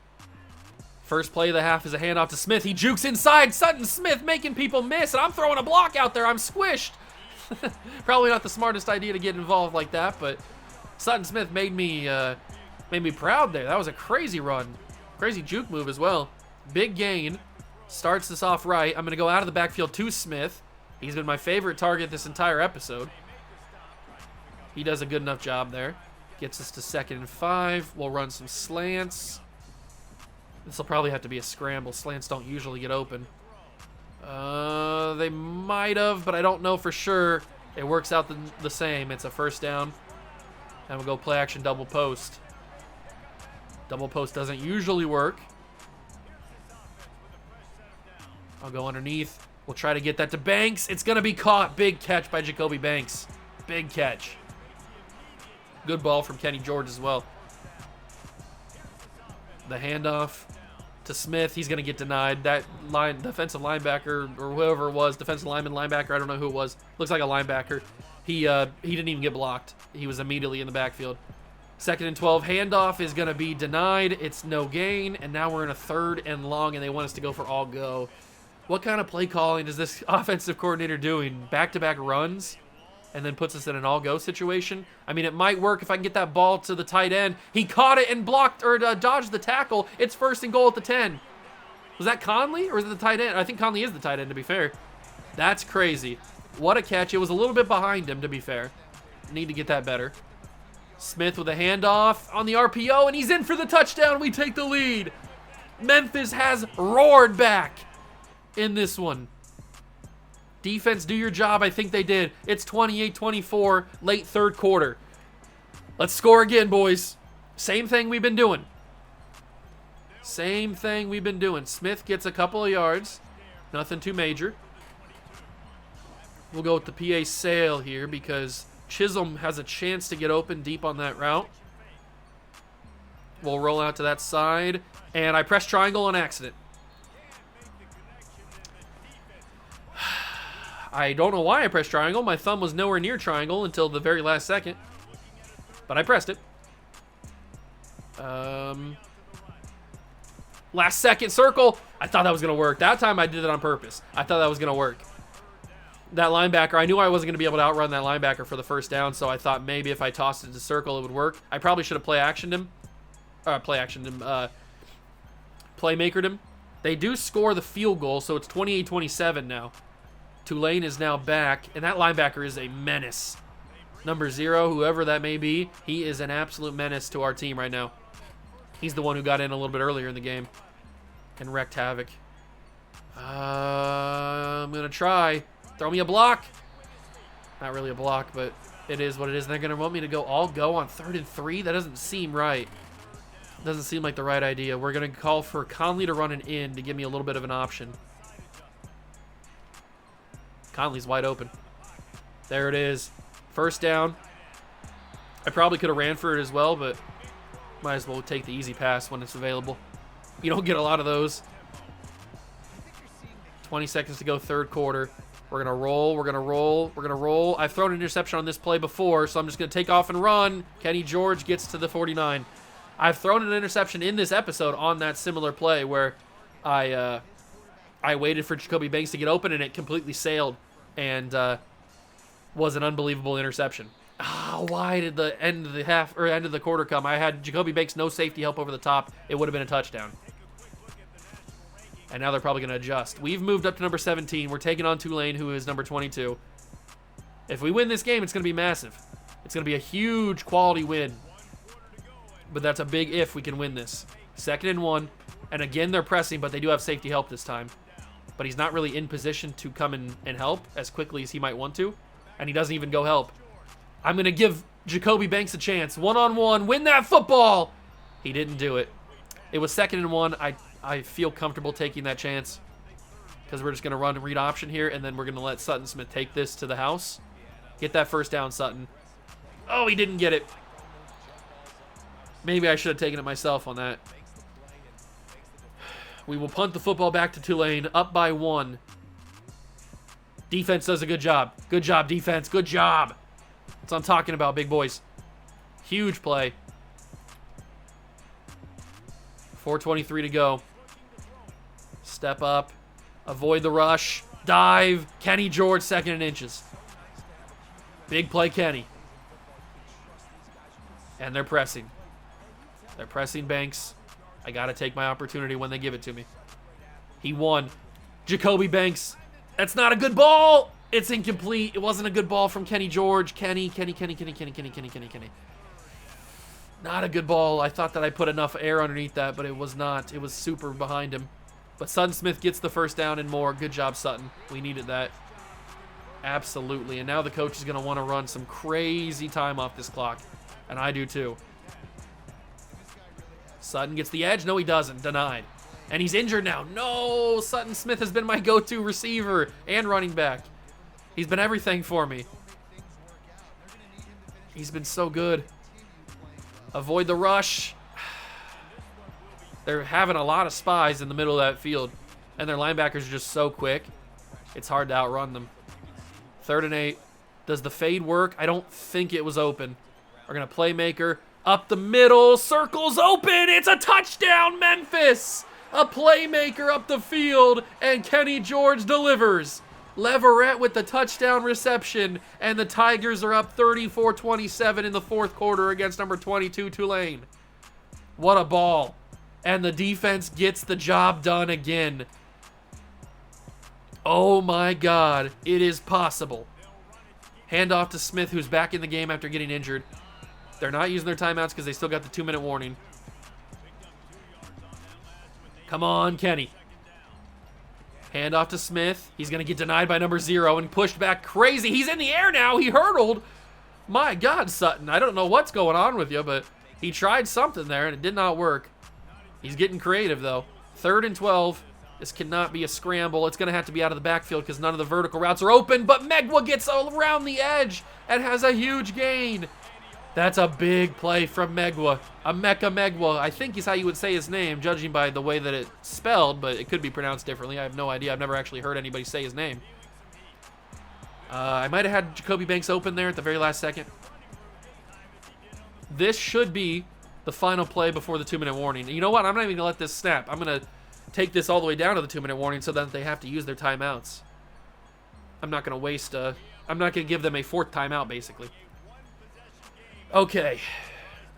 First play of the half is a handoff to Smith. He jukes inside. Sutton Smith making people miss, and I'm throwing a block out there. I'm squished. Probably not the smartest idea to get involved like that, but Sutton Smith made me proud there. That was a crazy run. Crazy juke move as well. Big gain. Starts this off right. I'm going to go out of the backfield to Smith. He's been my favorite target this entire episode. He does a good enough job there. Gets us to 2nd and 5. We'll run some slants. This will probably have to be a scramble. Slants don't usually get open. They might have, but I don't know for sure. It works out the same. It's a first down. And we'll go play action double post. Double post doesn't usually work. I'll go underneath. We'll try to get that to Banks. It's going to be caught. Big catch by Jacoby Banks. Big catch. Good ball from Kenny George as well. The handoff to Smith. He's going to get denied. That defensive linebacker or whoever it was, defensive lineman, linebacker, I don't know who it was. Looks like a linebacker. He didn't even get blocked. He was immediately in the backfield. 2nd and 12. Handoff is going to be denied. It's no gain. And now we're in a 3rd and long, and they want us to go for all go. What kind of play calling is this offensive coordinator doing? Back-to-back runs and then puts us in an all-go situation? I mean, it might work if I can get that ball to the tight end. He caught it and blocked or dodged the tackle. It's 1st and goal at the 10. Was that Conley or is it the tight end? I think Conley is the tight end, to be fair. That's crazy. What a catch. It was a little bit behind him, to be fair. Need to get that better. Smith with a handoff on the RPO, and he's in for the touchdown. We take the lead. Memphis has roared back in this one. Defense, do your job. I think they did. It's 28-24, late third quarter. Let's score again, boys. Same thing we've been doing. Same thing we've been doing. Smith gets a couple of yards. Nothing too major. We'll go with the PA sail here because Chisholm has a chance to get open deep on that route. We'll roll out to that side. And I pressed triangle on accident. I don't know why I pressed triangle. My thumb was nowhere near triangle until the very last second. But I pressed it. Last second circle. I thought that was going to work. That time I did it on purpose. I thought that was going to work. That linebacker, I knew I wasn't going to be able to outrun that linebacker for the first down, so I thought maybe if I tossed it to circle, it would work. I probably should have playmakered him. They do score the field goal, so it's 28-27 now. Tulane is now back, and that linebacker is a menace. Number 0, whoever that may be, he is an absolute menace to our team right now. He's the one who got in a little bit earlier in the game and wreaked havoc. I'm going to try. Throw me a block. Not really a block, but it is what it is. And they're going to want me to go on 3rd and 3? That doesn't seem right. Doesn't seem like the right idea. We're going to call for Conley to run an in to give me a little bit of an option. Conley's wide open. There it is. First down. I probably could have ran for it as well, but might as well take the easy pass when it's available. You don't get a lot of those. 20 seconds to go, third quarter. We're going to roll. We're going to roll. We're going to roll. I've thrown an interception on this play before, so I'm just going to take off and run. Kenny George gets to the 49. I've thrown an interception in this episode on that similar play where I waited for Jacoby Banks to get open, and it completely sailed and was an unbelievable interception. Why did the end of the half or end of the quarter come? I had Jacoby Banks no safety help over the top. It would have been a touchdown. And now they're probably going to adjust. We've moved up to number 17. We're taking on Tulane, who is number 22. If we win this game, it's going to be massive. It's going to be a huge quality win. But that's a big if we can win this. 2nd and 1. And again, they're pressing, but they do have safety help this time. But he's not really in position to come in and help as quickly as he might want to. And he doesn't even go help. I'm going to give Jacoby Banks a chance. 1-on-1. Win that football. He didn't do it. It was 2nd and 1. I feel comfortable taking that chance because we're just going to run a read option here, and then we're going to let Sutton Smith take this to the house. Get that first down, Sutton. Oh, he didn't get it. Maybe I should have taken it myself on that. We will punt the football back to Tulane, up by 1. Defense does a good job. Good job, defense. Good job. That's what I'm talking about, big boys. Huge play. 4:23 to go. Step up. Avoid the rush. Dive. Kenny George, 2nd and inches. Big play, Kenny. And they're pressing. They're pressing Banks. I got to take my opportunity when they give it to me. He won. Jacoby Banks. That's not a good ball. It's incomplete. It wasn't a good ball from Kenny George. Kenny. Not a good ball. I thought that I put enough air underneath that, but it was not. It was super behind him. But Sutton Smith gets the first down and more. Good job, Sutton. We needed that. Absolutely. And now the coach is going to want to run some crazy time off this clock. And I do too. Sutton gets the edge. No, he doesn't. Denied. And he's injured now. No, Sutton Smith has been my go-to receiver and running back. He's been everything for me. He's been so good. Avoid the rush. They're having a lot of spies in the middle of that field. And their linebackers are just so quick. It's hard to outrun them. 3rd and 8. Does the fade work? I don't think it was open. We're going to playmaker. Up the middle. Circle's open. It's a touchdown, Memphis. A playmaker up the field. And Kenny George delivers. Leverett with the touchdown reception. And the Tigers are up 34-27 in the 4th quarter against number 22, Tulane. What a ball. And the defense gets the job done again. Oh my God. It is possible. Handoff to Smith, who's back in the game after getting injured. They're not using their timeouts because they still got the 2-minute warning. Come on, Kenny. Hand off to Smith. He's going to get denied by number 0 and pushed back crazy. He's in the air now. He hurdled. My God, Sutton. I don't know what's going on with you, but he tried something there, and it did not work. He's getting creative, though. 3rd and 12. This cannot be a scramble. It's going to have to be out of the backfield because none of the vertical routes are open, but Megwa gets around the edge and has a huge gain. That's a big play from Megwa. Emeka Megwa, I think is how you would say his name, judging by the way that it's spelled, but it could be pronounced differently. I have no idea. I've never actually heard anybody say his name. I might have had Jacoby Banks open there at the very last second. This should be the final play before the 2-minute warning. And you know what? I'm not even going to let this snap. I'm going to take this all the way down to the 2-minute warning so that they have to use their timeouts. I'm not going to waste I'm not going to give them a 4th timeout, basically. Okay,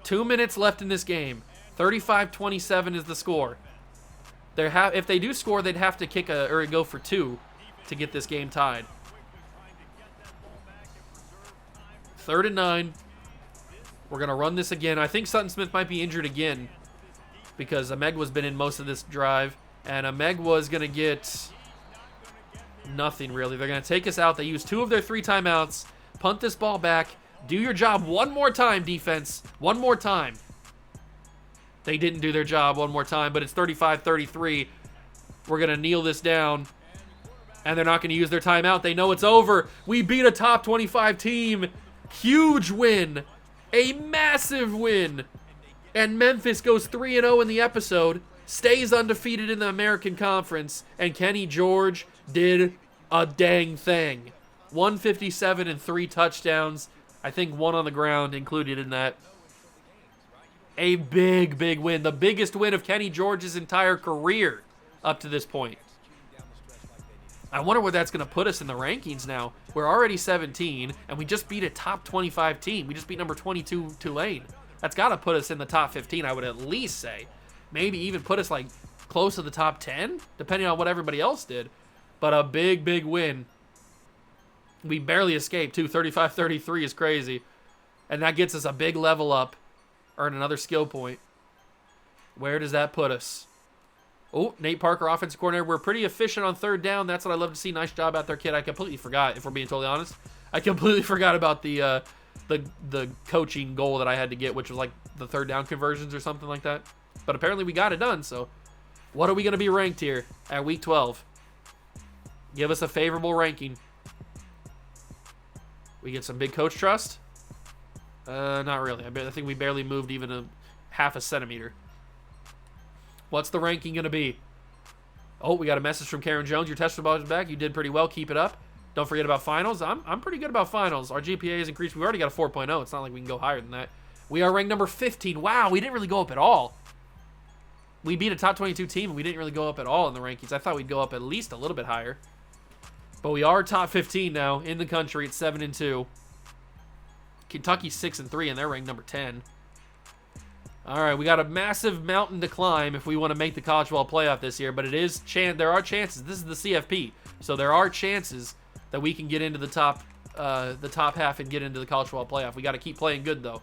2 minutes left in this game. 35-27 is the score. If they do score, they'd have to kick or go for 2 to get this game tied. 3rd and 9. We're going to run this again. I think Sutton Smith might be injured again because Emegwa's been in most of this drive, and Emegwa's going to get nothing, really. They're going to take us out. They use 2 of their 3 timeouts, punt this ball back. Do your job one more time, defense. One more time. They didn't do their job one more time, but it's 35-33. We're going to kneel this down, and they're not going to use their timeout. They know it's over. We beat a top 25 team. Huge win. A massive win. And Memphis goes 3-0 in the episode, stays undefeated in the American Conference, and Kenny George did a dang thing. 157 and 3 touchdowns. I think 1 on the ground included in that. A big, big win. The biggest win of Kenny George's entire career up to this point. I wonder where that's going to put us in the rankings now. We're already 17, and we just beat a top 25 team. We just beat number 22 Tulane. That's got to put us in the top 15, I would at least say. Maybe even put us like close to the top 10, depending on what everybody else did. But a big, big win. We barely escaped, too. 35-33 is crazy. And that gets us a big level up. Earn another skill point. Where does that put us? Oh, Nate Parker, offensive coordinator. We're pretty efficient on 3rd down. That's what I love to see. Nice job out there, kid. I completely forgot, if we're being totally honest. I completely forgot about the coaching goal that I had to get, which was like the 3rd down conversions or something like that. But apparently we got it done, so what are we going to be ranked here at week 12? Give us a favorable ranking. We get some big coach trust? Not really. I think we barely moved even a half a centimeter. What's the ranking going to be? Oh, we got a message from Karen Jones. Your test results back. You did pretty well. Keep it up. Don't forget about finals. I'm pretty good about finals. Our GPA has increased. We've already got a 4.0. It's not like we can go higher than that. We are ranked number 15. Wow, we didn't really go up at all. We beat a top 22 team, and we didn't really go up at all in the rankings. I thought we'd go up at least a little bit higher. But we are top 15 now in the country at 7-2. Kentucky's 6-3, and they're ranked number 10. All right, we got a massive mountain to climb if we want to make the college football playoff this year, but there are chances. This is the CFP, so there are chances that we can get into the top half and get into the college football playoff. We got to keep playing good though.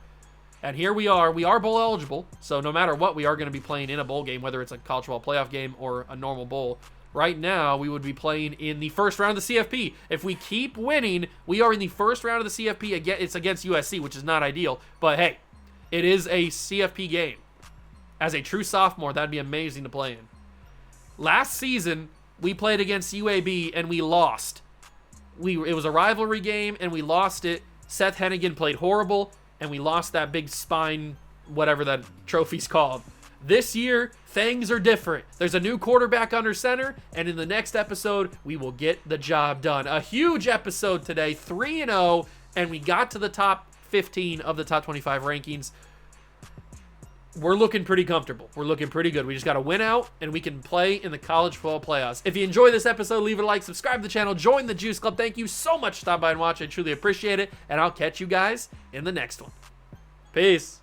And here we are. We are bowl eligible, so no matter what, we are going to be playing in a bowl game, whether it's a college football playoff game or a normal bowl. Right now, we would be playing in the first round of the CFP. If we keep winning, we are in the first round of the CFP. Again, it's against USC, which is not ideal. But hey, it is a CFP game. As a true sophomore, that'd be amazing to play in. Last season, we played against UAB and we lost. It was a rivalry game and we lost it. Seth Hennigan played horrible and we lost that big spine, whatever that trophy's called. This year, things are different. There's a new quarterback under center, and in the next episode, we will get the job done. A huge episode today, 3-0, and we got to the top 15 of the top 25 rankings. We're looking pretty comfortable. We're looking pretty good. We just got to win out, and we can play in the college football playoffs. If you enjoy this episode, leave it a like, subscribe to the channel, join the Juice Club. Thank you so much for stopping by and watching. I truly appreciate it, and I'll catch you guys in the next one. Peace.